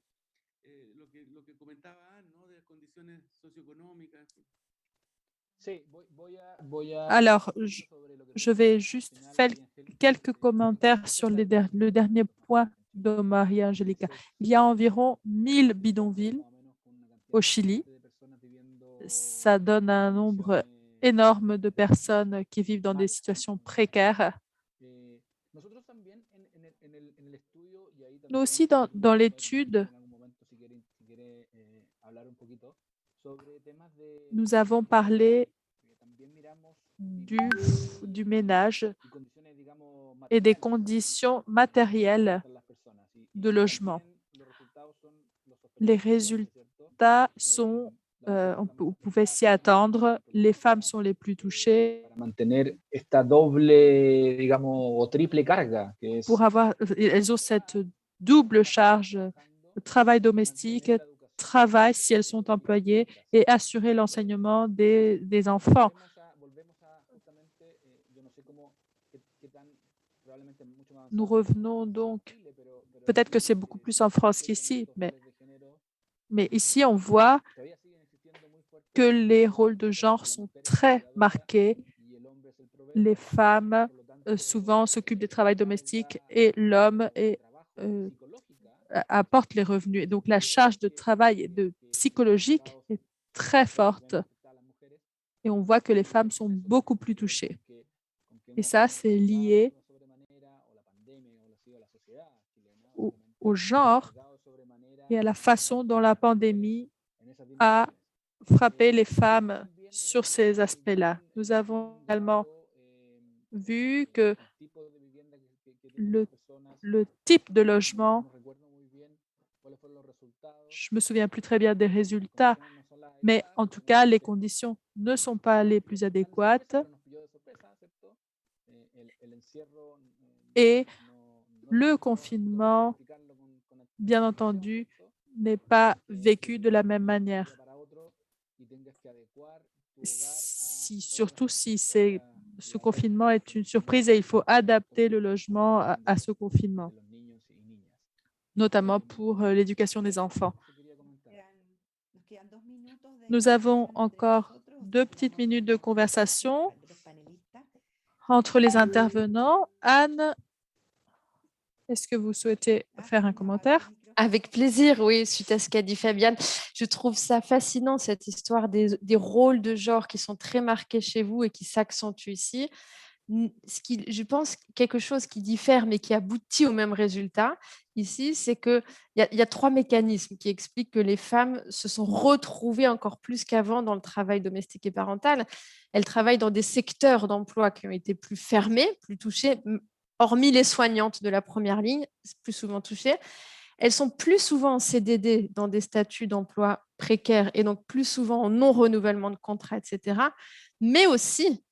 S2: Alors, je vais juste faire quelques commentaires sur le dernier point de Maria-Angelica. Il y a environ 1000 bidonvilles au Chili. Ça donne un nombre énorme de personnes qui vivent dans des situations précaires. Nous aussi, dans l'étude, nous avons parlé du ménage et des conditions matérielles de logement. Les résultats sont, vous pouvez s'y attendre, les femmes sont les plus touchées. Elles ont cette double charge, travail domestique, travail si elles sont employées et assurer l'enseignement des enfants. Nous revenons donc, peut-être que c'est beaucoup plus en France qu'ici, mais ici, on voit que les rôles de genre sont très marqués. Les femmes souvent s'occupent des travaux domestiques et l'homme apporte les revenus. Et donc, la charge de travail psychologique est très forte. Et on voit que les femmes sont beaucoup plus touchées. Et ça, c'est lié au genre et à la façon dont la pandémie a frappé les femmes sur ces aspects-là. Nous avons également vu que le type de logement, je ne me souviens plus très bien des résultats, mais en tout cas, les conditions ne sont pas les plus adéquates et le confinement, bien entendu, n'est pas vécu de la même manière. Surtout si ce confinement est une surprise et il faut adapter le logement à ce confinement, notamment pour l'éducation des enfants. Nous avons encore 2 petites minutes de conversation entre les intervenants. Anne, est-ce que vous souhaitez faire un commentaire?
S5: Avec plaisir, oui, suite à ce qu'a dit Fabienne. Je trouve ça fascinant, cette histoire des rôles de genre qui sont très marqués chez vous et qui s'accentuent ici. Je pense quelque chose qui diffère mais qui aboutit au même résultat ici, c'est qu'il y a 3 mécanismes qui expliquent que les femmes se sont retrouvées encore plus qu'avant dans le travail domestique et parental. Elles travaillent dans des secteurs d'emploi qui ont été plus fermés, plus touchés, hormis les soignantes de la première ligne, plus souvent touchées. Elles sont plus souvent en CDD dans des statuts d'emploi précaires et donc plus souvent en non-renouvellement de contrat, etc. Mais aussi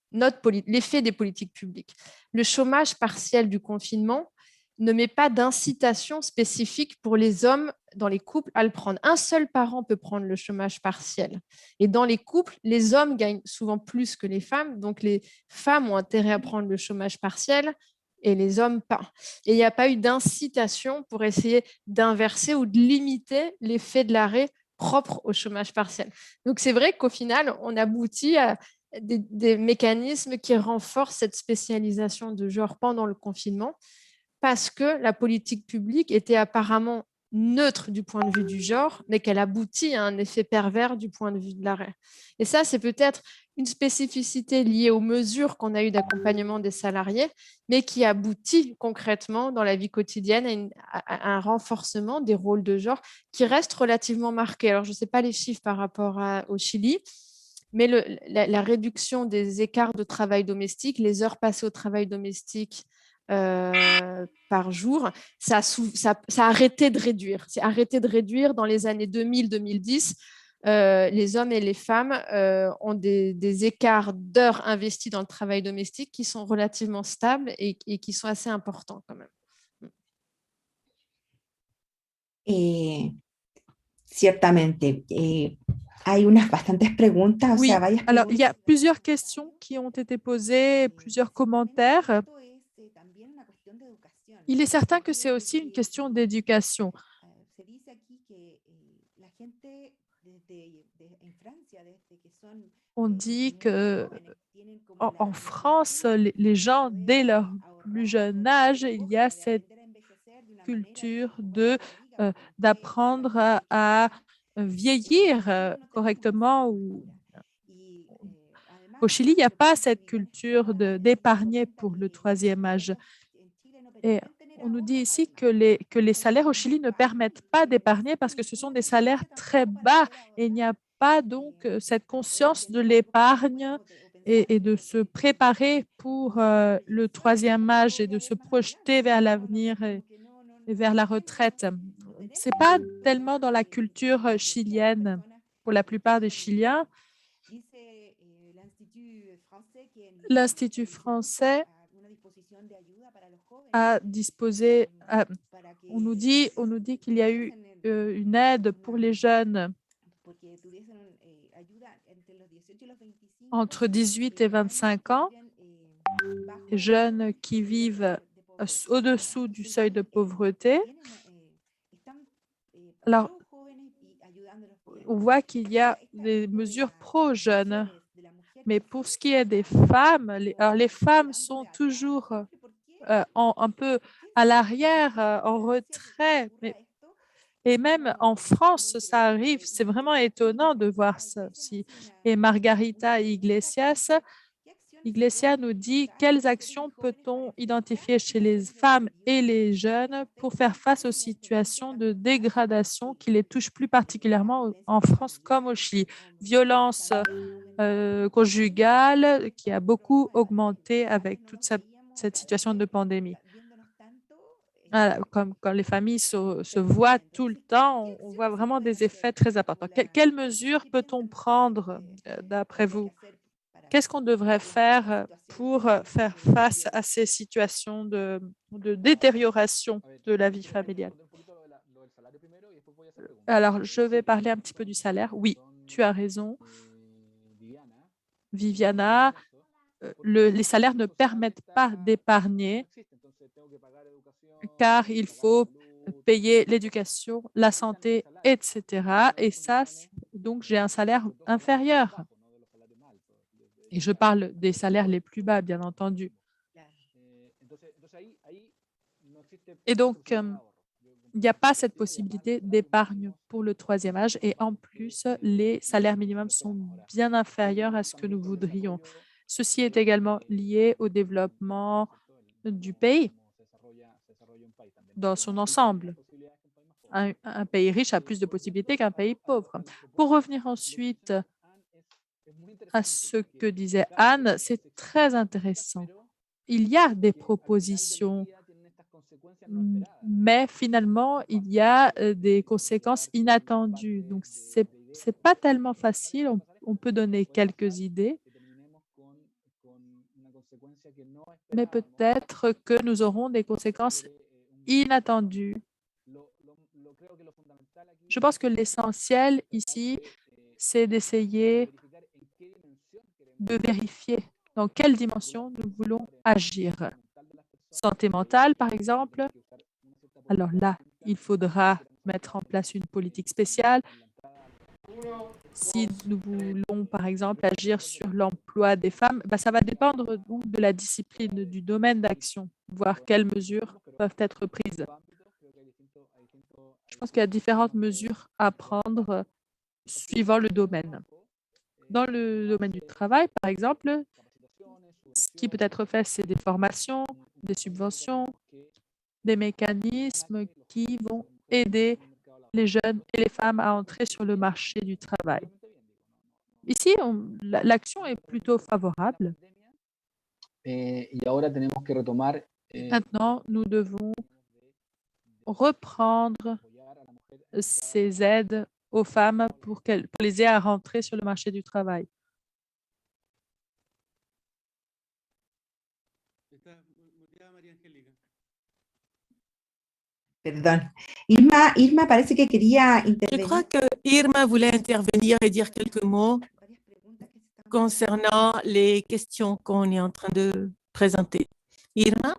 S5: l'effet des politiques publiques. Le chômage partiel du confinement ne met pas d'incitation spécifique pour les hommes dans les couples à le prendre. Un seul parent peut prendre le chômage partiel. Et dans les couples, les hommes gagnent souvent plus que les femmes. Donc, les femmes ont intérêt à prendre le chômage partiel et les hommes pas. Et il n'y a pas eu d'incitation pour essayer d'inverser ou de limiter l'effet de l'arrêt propre au chômage partiel. Donc, c'est vrai qu'au final, on aboutit à des mécanismes qui renforcent cette spécialisation de genre pendant le confinement parce que la politique publique était apparemment neutre du point de vue du genre, mais qu'elle aboutit à un effet pervers du point de vue de l'arrêt. Et ça, c'est peut-être une spécificité liée aux mesures qu'on a eues d'accompagnement des salariés, mais qui aboutit concrètement dans la vie quotidienne à un renforcement des rôles de genre qui reste relativement marqué. Alors, je ne sais pas les chiffres par rapport au Chili, mais la réduction des écarts de travail domestique, les heures passées au travail domestique par jour, ça a arrêté de réduire. C'est arrêté de réduire dans les années 2000-2010. Les hommes et les femmes ont des écarts d'heures investies dans le travail domestique qui sont relativement stables et qui sont assez importants quand même.
S1: ciertamente. Hay unas bastantes preguntas, o
S2: Oui,
S1: sea, varias
S2: alors il y a
S1: preguntas.
S2: plusieurs questions qui ont été posées, plusieurs commentaires. Il est certain que c'est aussi une question d'éducation. On dit que en France, les gens, dès leur plus jeune âge, il y a cette culture d'apprendre à vieillir correctement. Au Chili, il n'y a pas cette culture d'épargner pour le troisième âge. Et on nous dit ici que les salaires au Chili ne permettent pas d'épargner parce que ce sont des salaires très bas et il n'y a pas donc cette conscience de l'épargne et de se préparer pour le troisième âge et de se projeter vers l'avenir et vers la retraite. Ce n'est pas tellement dans la culture chilienne pour la plupart des Chiliens. L'Institut français a disposé, on nous dit qu'il y a eu une aide pour les jeunes entre 18 et 25 ans, les jeunes qui vivent au-dessous du seuil de pauvreté. Alors, on voit qu'il y a des mesures pro-jeunes, mais pour ce qui est des femmes, les femmes sont toujours un peu à l'arrière, en retrait. Et même en France, ça arrive. C'est vraiment étonnant de voir ça aussi. Et Margarita Iglesias nous dit quelles actions peut-on identifier chez les femmes et les jeunes pour faire face aux situations de dégradation qui les touchent plus particulièrement en France comme au Chili. Violence conjugale qui a beaucoup augmenté avec toute cette situation de pandémie. Voilà, comme quand les familles se voient tout le temps, on voit vraiment des effets très importants. Quelles mesures peut-on prendre d'après vous? Qu'est-ce qu'on devrait faire pour faire face à ces situations de détérioration de la vie familiale? Alors, je vais parler un petit peu du salaire. Oui, tu as raison, Viviana. Les salaires ne permettent pas d'épargner car il faut payer l'éducation, la santé, etc. Et ça, donc, j'ai un salaire inférieur. Et je parle des salaires les plus bas, bien entendu. Et donc, il n'y a pas cette possibilité d'épargne pour le troisième âge. Et en plus, les salaires minimums sont bien inférieurs à ce que nous voudrions. Ceci est également lié au développement du pays dans son ensemble. Un pays riche a plus de possibilités qu'un pays pauvre. Pour revenir ensuite à ce que disait Anne, c'est très intéressant. Il y a des propositions, mais finalement, il y a des conséquences inattendues. Donc, c'est pas tellement facile. On peut donner quelques idées, mais peut-être que nous aurons des conséquences inattendues. Je pense que l'essentiel ici, c'est d'essayer de vérifier dans quelle dimension nous voulons agir. Santé mentale, par exemple. Alors là, il faudra mettre en place une politique spéciale. Si nous voulons, par exemple, agir sur l'emploi des femmes, ça va dépendre donc de la discipline, du domaine d'action, voir quelles mesures peuvent être prises. Je pense qu'il y a différentes mesures à prendre suivant le domaine. Dans le domaine du travail, par exemple, ce qui peut être fait, c'est des formations, des subventions, des mécanismes qui vont aider les jeunes et les femmes à entrer sur le marché du travail. Ici, l'action est plutôt favorable. Maintenant, nous devons reprendre ces aides aux femmes pour les aider à rentrer sur le marché du travail.
S1: Perdón. Irma parece que quería
S4: Je crois
S1: intervenir.
S4: que Irma voulait intervenir et dire quelques mots
S1: varias preguntas que se están
S4: concernant les questions qu'on est en train de présenter. Irma,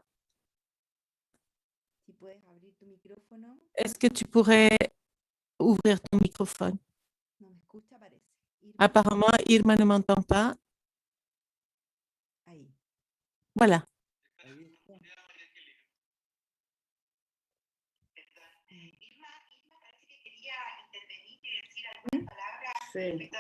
S1: si puedes abrir tu micrófono.
S4: est-ce que tu pourrais ouvrir ton microphone?
S1: No me escucha, parece. Irma,
S4: Apparemment, Irma ne m'entend pas.
S1: ahí.
S4: Voilà.
S6: Sí.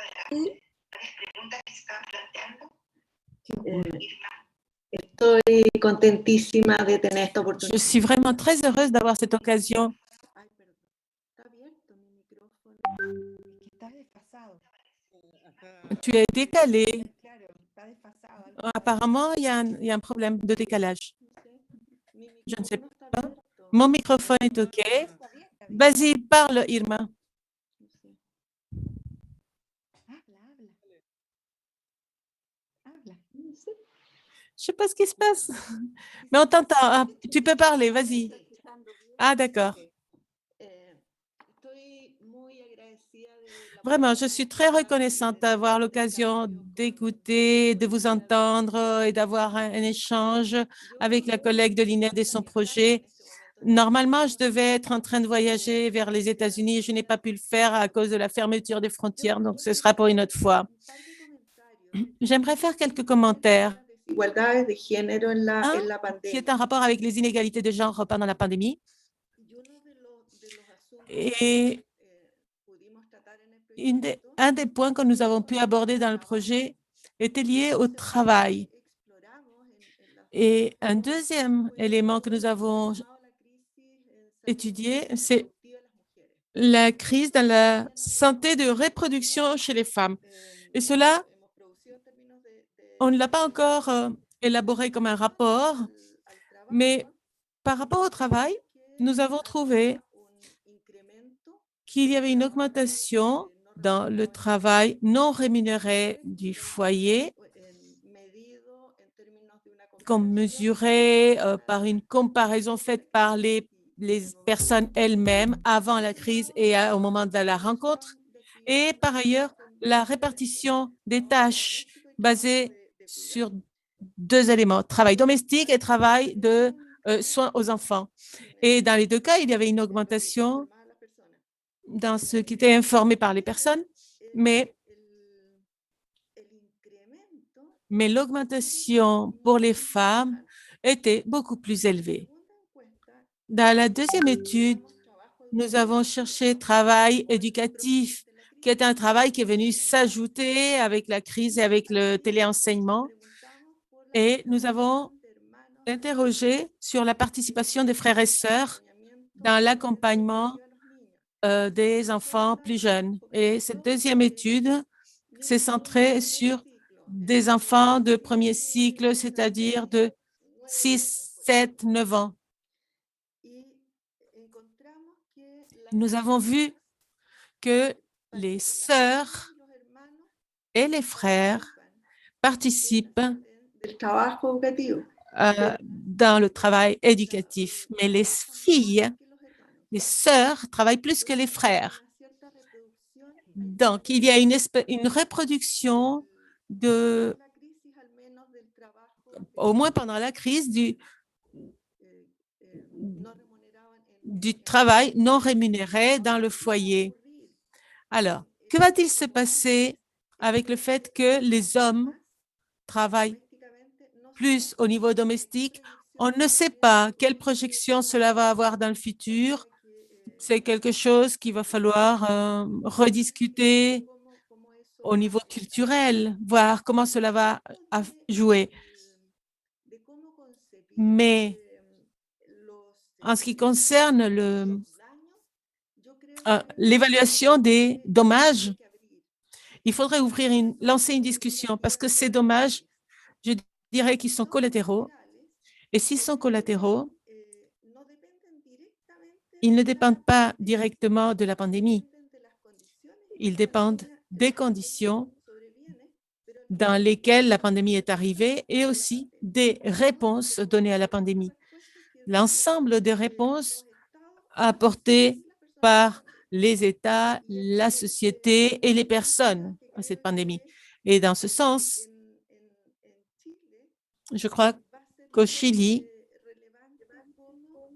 S6: Estoy contentísima de tener esta
S4: Je
S6: oportunidad.
S4: suis vraiment très heureuse d'avoir cette occasion.
S6: Ay, perdón. Está abierto mi micrófono.
S1: Es que está desfasado.
S4: Tu es décalé.
S1: Claro, está desfasado.
S4: Apparemment, il y a un problème de décalage.
S6: Mi
S4: Je ne sais
S6: micrófono está
S4: pas.
S6: abierto.
S4: Mon microphone est OK.
S1: Está bien, está bien.
S4: Vas-y, parle, Irma.
S6: No sé.
S1: Habla, habla. Habla.
S6: No sé.
S4: Je ne sais pas ce qui se passe. Mais on t'entend. Ah, tu peux parler, vas-y. Ah, d'accord.
S6: Estoy muy agradecida de la
S4: Vraiment, je suis très reconnaissante d'avoir l'occasion d'écouter, de vous entendre et d'avoir un échange avec la collègue de l'INED et son projet. Normalement, je devais être en train de voyager vers les États-Unis et je n'ai pas pu le faire à cause de la fermeture des frontières, donc ce sera pour une autre fois. J'aimerais faire quelques commentaires.
S6: Desigualdades de género en la
S4: Qui est
S6: pandemia.
S4: en rapport avec les inégalités de genre pendant la pandémie.
S6: Y uno de los asuntos
S4: Et
S6: pudimos tratar en el proyecto
S4: un des points que nous avons pu aborder dans le projet était lié au travail.
S6: exploramos en la
S4: Et un deuxième élément que nous avons étudié, c'est la crise dans la santé de reproduction chez les femmes. Et cela, on ne l'a pas encore élaboré comme un rapport, mais par rapport au travail, nous avons trouvé qu'il y avait une augmentation dans le travail non rémunéré du foyer, comme mesuré par une comparaison faite par les personnes elles-mêmes avant la crise et au moment de la rencontre. Et par ailleurs, la répartition des tâches basée sur deux éléments, travail domestique et travail de soins aux enfants. Et dans les deux cas, il y avait une augmentation dans ce qui était informé par les personnes, mais l'augmentation pour les femmes était beaucoup plus élevée. Dans la deuxième étude, nous avons cherché travail éducatif, qui est un travail qui est venu s'ajouter avec la crise et avec le téléenseignement. Et nous avons interrogé sur la participation des frères et sœurs dans l'accompagnement des enfants plus jeunes. Et cette deuxième étude s'est centrée sur des enfants de premier cycle, c'est-à-dire de 6, 7, 9 ans. Nous avons vu que les sœurs et les frères participent dans le travail éducatif, mais les filles, les sœurs travaillent plus que les frères. Donc, il y a une reproduction au moins pendant la crise, du travail non rémunéré dans le foyer. Alors, que va-t-il se passer avec le fait que les hommes travaillent plus au niveau domestique? On ne sait pas quelle projection cela va avoir dans le futur. C'est quelque chose qu'il va falloir rediscuter au niveau culturel, voir comment cela va jouer. Mais en ce qui concerne l'évaluation des dommages, il faudrait lancer une discussion parce que ces dommages, je dirais qu'ils sont collatéraux. Et s'ils sont collatéraux, ils ne dépendent pas directement de la pandémie. Ils dépendent des conditions dans lesquelles la pandémie est arrivée et aussi des réponses données à la pandémie. L'ensemble des réponses apportées par les États, la société et les personnes à cette pandémie. Et dans ce sens, je crois qu'au Chili,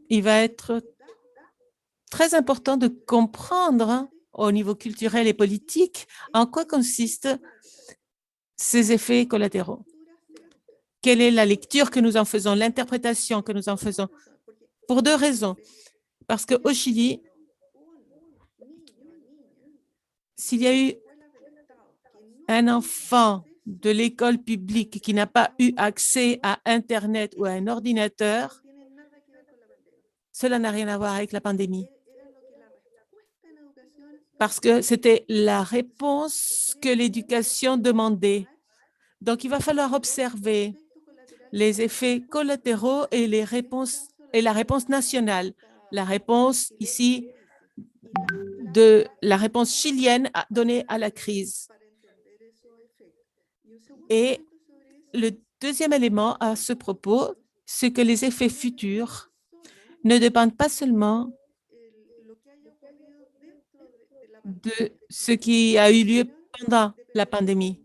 S4: il va être très important de comprendre au niveau culturel et politique en quoi consistent ces effets collatéraux. Quelle est la lecture que nous en faisons, l'interprétation que nous en faisons? Pour deux raisons. Parce qu'au Chili, s'il y a eu un enfant de l'école publique qui n'a pas eu accès à Internet ou à un ordinateur, cela n'a rien à voir avec la pandémie. Parce que c'était la réponse que l'éducation demandait. Donc, il va falloir observer les effets collatéraux et la réponse nationale. La réponse ici de la réponse chilienne donnée à la crise. Et le deuxième élément à ce propos, c'est que les effets futurs ne dépendent pas seulement de ce qui a eu lieu pendant la pandémie.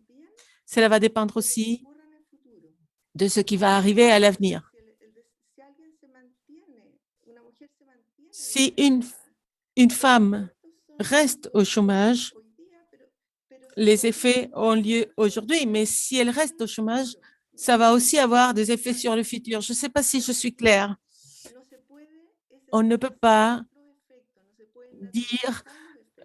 S4: Cela va dépendre aussi de ce qui va arriver à l'avenir. Si une femme reste au chômage, les effets ont lieu aujourd'hui, mais si elle reste au chômage, ça va aussi avoir des effets sur le futur. Je ne sais pas si je suis claire. On ne peut pas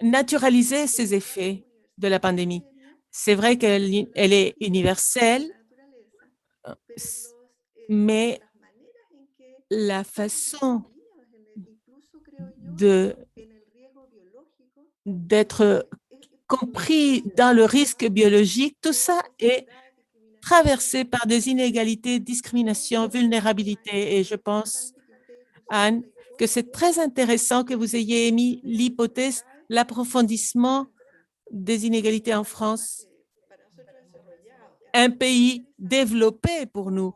S4: naturaliser ces effets de la pandémie. C'est vrai qu'elle est universelle, mais la façon d'être compris dans le risque biologique, tout ça est traversé par des inégalités, discriminations, vulnérabilités. Et je pense, Anne, que c'est très intéressant que vous ayez émis l'hypothèse l'approfondissement des inégalités en France, un pays développé pour nous.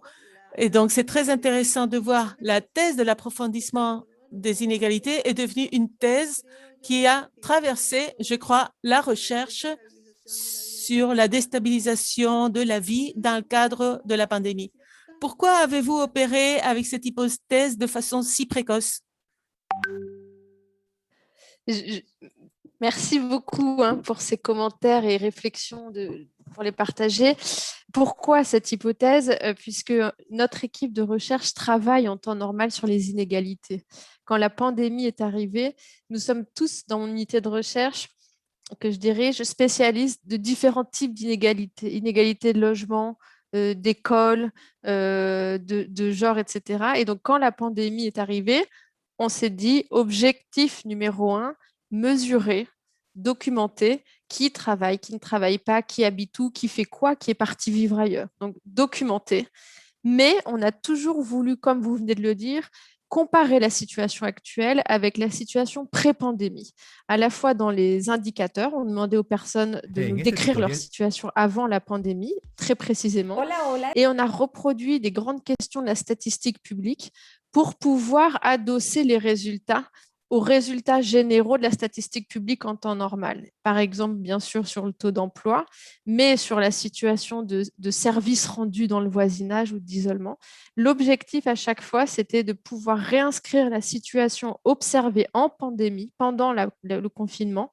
S4: Et donc, c'est très intéressant de voir la thèse de l'approfondissement des inégalités est devenue une thèse qui a traversé, je crois, la recherche sur la déstabilisation de la vie dans le cadre de la pandémie. Pourquoi avez-vous opéré avec cette hypothèse de façon si précoce?
S5: Merci beaucoup pour ces commentaires et réflexions pour les partager. Pourquoi cette hypothèse? Puisque notre équipe de recherche travaille en temps normal sur les inégalités. Quand la pandémie est arrivée, nous sommes tous dans mon unité de recherche que je dirige, spécialistes de différents types d'inégalités, inégalités de logement, d'école, de genre, etc. Et donc, quand la pandémie est arrivée, on s'est dit, objectif numéro 1, mesurer, documenter qui travaille, qui ne travaille pas, qui habite où, qui fait quoi, qui est parti vivre ailleurs. Donc, documenter. Mais on a toujours voulu, comme vous venez de le dire, comparer la situation actuelle avec la situation pré-pandémie. À la fois dans les indicateurs, on demandait aux personnes de nous décrire leur situation avant la pandémie, très précisément. Et on a reproduit des grandes questions de la statistique publique pour pouvoir adosser les résultats aux résultats généraux de la statistique publique en temps normal. Par exemple, bien sûr, sur le taux d'emploi, mais sur la situation de services rendus dans le voisinage ou d'isolement. L'objectif à chaque fois, c'était de pouvoir réinscrire la situation observée en pandémie pendant le confinement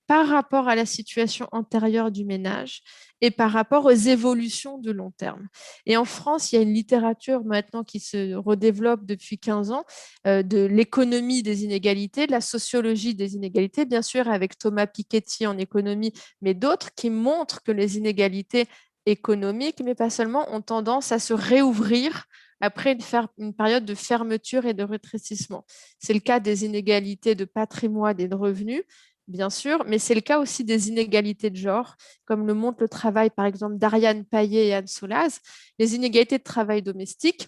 S5: par rapport à la situation antérieure du ménage et par rapport aux évolutions de long terme. Et en France, il y a une littérature maintenant qui se redéveloppe depuis 15 ans de l'économie des inégalités, de la sociologie des inégalités, bien sûr avec Thomas Piketty en économie, mais d'autres qui montrent que les inégalités économiques, mais pas seulement, ont tendance à se réouvrir après une période de fermeture et de rétrécissement. C'est le cas des inégalités de patrimoine et de revenus, bien sûr, mais c'est le cas aussi des inégalités de genre, comme le montre le travail, par exemple, d'Ariane Paillet et Anne Solaz. Les inégalités de travail domestique,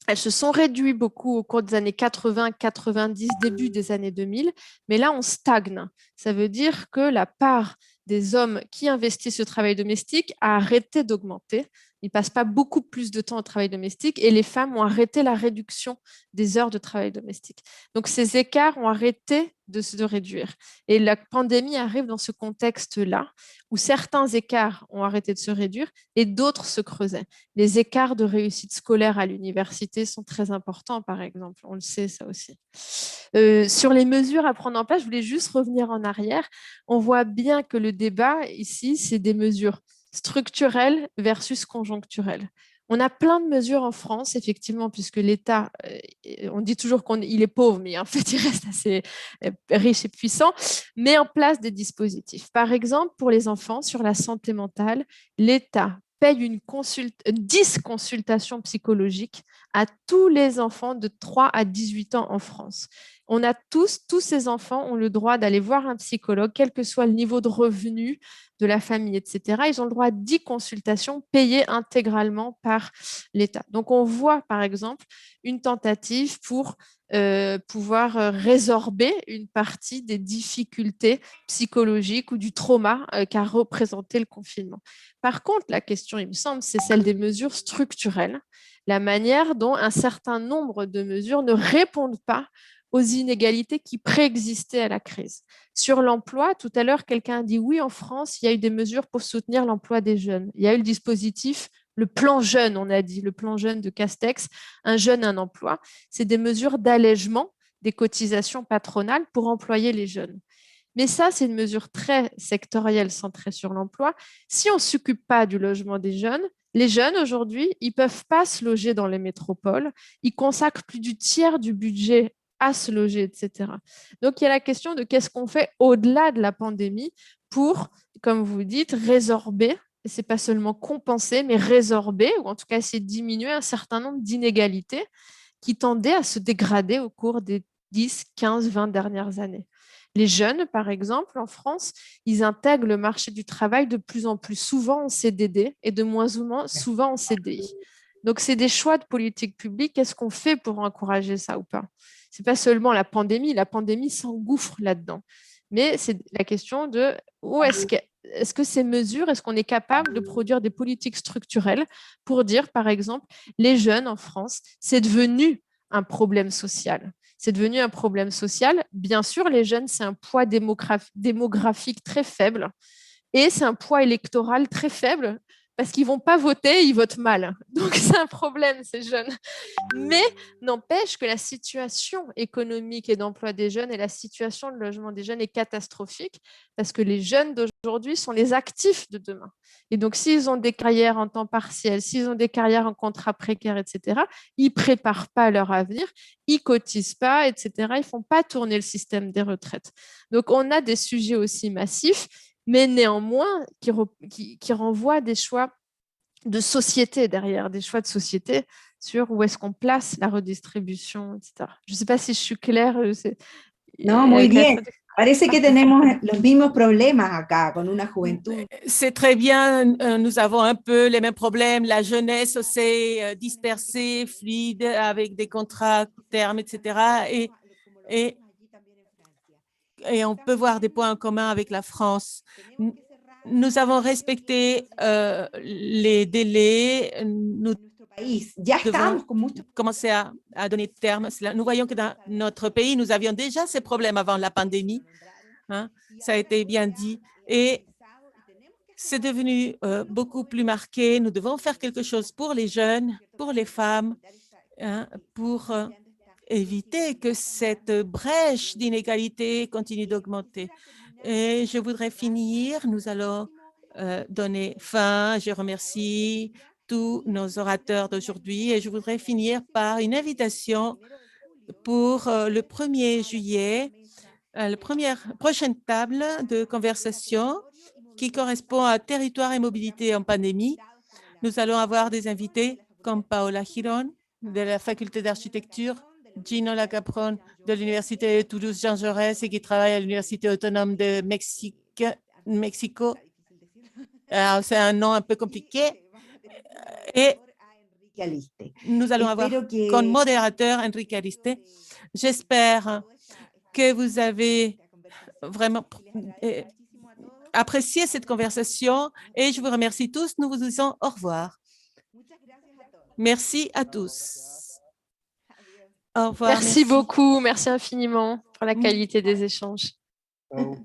S5: elles se sont réduites beaucoup au cours des années 80, 90, début des années 2000, mais là, on stagne. Ça veut dire que la part des hommes qui investissent ce travail domestique a arrêté d'augmenter Ils ne passent pas beaucoup plus de temps au travail domestique et les femmes ont arrêté la réduction des heures de travail domestique. Donc, ces écarts ont arrêté de se réduire. Et la pandémie arrive dans ce contexte-là où certains écarts ont arrêté de se réduire et d'autres se creusaient. Les écarts de réussite scolaire à l'université sont très importants, par exemple. On le sait, ça aussi. Sur les mesures à prendre en place, je voulais juste revenir en arrière. On voit bien que le débat ici, c'est des mesures structurelles versus conjoncturelles. On a plein de mesures en France, effectivement, puisque l'État, on dit toujours qu'il est pauvre, mais en fait, il reste assez riche et puissant, met en place des dispositifs. Par exemple, pour les enfants, sur la santé mentale, l'État paye 10 consultations psychologiques à tous les enfants de 3 à 18 ans en France. On a tous ces enfants ont le droit d'aller voir un psychologue, quel que soit le niveau de revenu de la famille, etc. Ils ont le droit à 10 consultations payées intégralement par l'État. Donc, on voit, par exemple, une tentative pour pouvoir résorber une partie des difficultés psychologiques ou du trauma qu'a représenté le confinement. Par contre, la question, il me semble, c'est celle des mesures structurelles, la manière dont un certain nombre de mesures ne répondent pas aux inégalités qui préexistaient à la crise. Sur l'emploi, tout à l'heure, quelqu'un a dit oui, en France, il y a eu des mesures pour soutenir l'emploi des jeunes. Il y a eu le dispositif, le plan jeune, on a dit, le plan jeune de Castex, un jeune, un emploi. C'est des mesures d'allègement des cotisations patronales pour employer les jeunes. Mais ça, c'est une mesure très sectorielle centrée sur l'emploi. Si on ne s'occupe pas du logement des jeunes, les jeunes, aujourd'hui, ils ne peuvent pas se loger dans les métropoles. Ils consacrent plus du tiers du budget à se loger, etc. Donc, il y a la question de qu'est-ce qu'on fait au-delà de la pandémie pour, comme vous dites, résorber, et ce n'est pas seulement compenser, mais résorber, ou en tout cas essayer de diminuer un certain nombre d'inégalités qui tendaient à se dégrader au cours des 10, 15, 20 dernières années. Les jeunes, par exemple, en France, ils intègrent le marché du travail de plus en plus souvent en CDD et de moins en moins souvent en CDI. Donc, c'est des choix de politique publique. Qu'est-ce qu'on fait pour encourager ça ou pas? Ce n'est pas seulement la pandémie s'engouffre là-dedans. Mais c'est la question de où est-ce que ces mesures, est-ce qu'on est capable de produire des politiques structurelles pour dire, par exemple, les jeunes en France, c'est devenu un problème social. C'est devenu un problème social. Bien sûr, les jeunes, c'est un poids démographique très faible et c'est un poids électoral très faible parce qu'ils ne vont pas voter, ils votent mal. Donc, c'est un problème, ces jeunes. Mais n'empêche que la situation économique et d'emploi des jeunes et la situation de logement des jeunes est catastrophique parce que les jeunes d'aujourd'hui sont les actifs de demain. Et donc, s'ils ont des carrières en temps partiel, s'ils ont des carrières en contrat précaire, etc., ils ne préparent pas leur avenir, ils ne cotisent pas, etc., ils ne font pas tourner le système des retraites. Donc, on a des sujets aussi massifs, mais néanmoins qui renvoient à des choix de société derrière, des choix de société sur où est-ce qu'on place la redistribution, etc. Je ne sais pas si je suis claire.
S1: No, muy bien. Parece que tenemos los mismos problemas acá con una juventud.
S4: C'est très bien, nous avons un peu les mêmes problèmes, la jeunesse aussi dispersée, fluide, avec des contrats à terme, etc. Et on peut voir des points en commun avec la France. Nous avons respecté les délais. Nous devons commencer à donner terme. Nous voyons que dans notre pays, nous avions déjà ces problèmes avant la pandémie. Hein, ça a été bien dit. Et c'est devenu beaucoup plus marqué. Nous devons faire quelque chose pour les jeunes, pour les femmes, hein, pour éviter que cette brèche d'inégalité continue d'augmenter. Et je voudrais finir, nous allons donner fin. Je remercie tous nos orateurs d'aujourd'hui et je voudrais finir par une invitation pour le 1er juillet, la prochaine table de conversation qui correspond à territoire et mobilité en pandémie. Nous allons avoir des invités comme Paola Giron de la faculté d'architecture, Gino Lacapron de l'Université Toulouse-Jean Jaurès et qui travaille à l'Université autonome de Mexico. C'est un nom un peu compliqué. Et nous allons avoir comme modérateur Enrique Ariste. J'espère que vous avez vraiment apprécié cette conversation et je vous remercie tous. Nous vous disons au revoir. Merci à tous. Au revoir.
S5: Merci beaucoup, merci infiniment pour la qualité des échanges.
S3: Chao.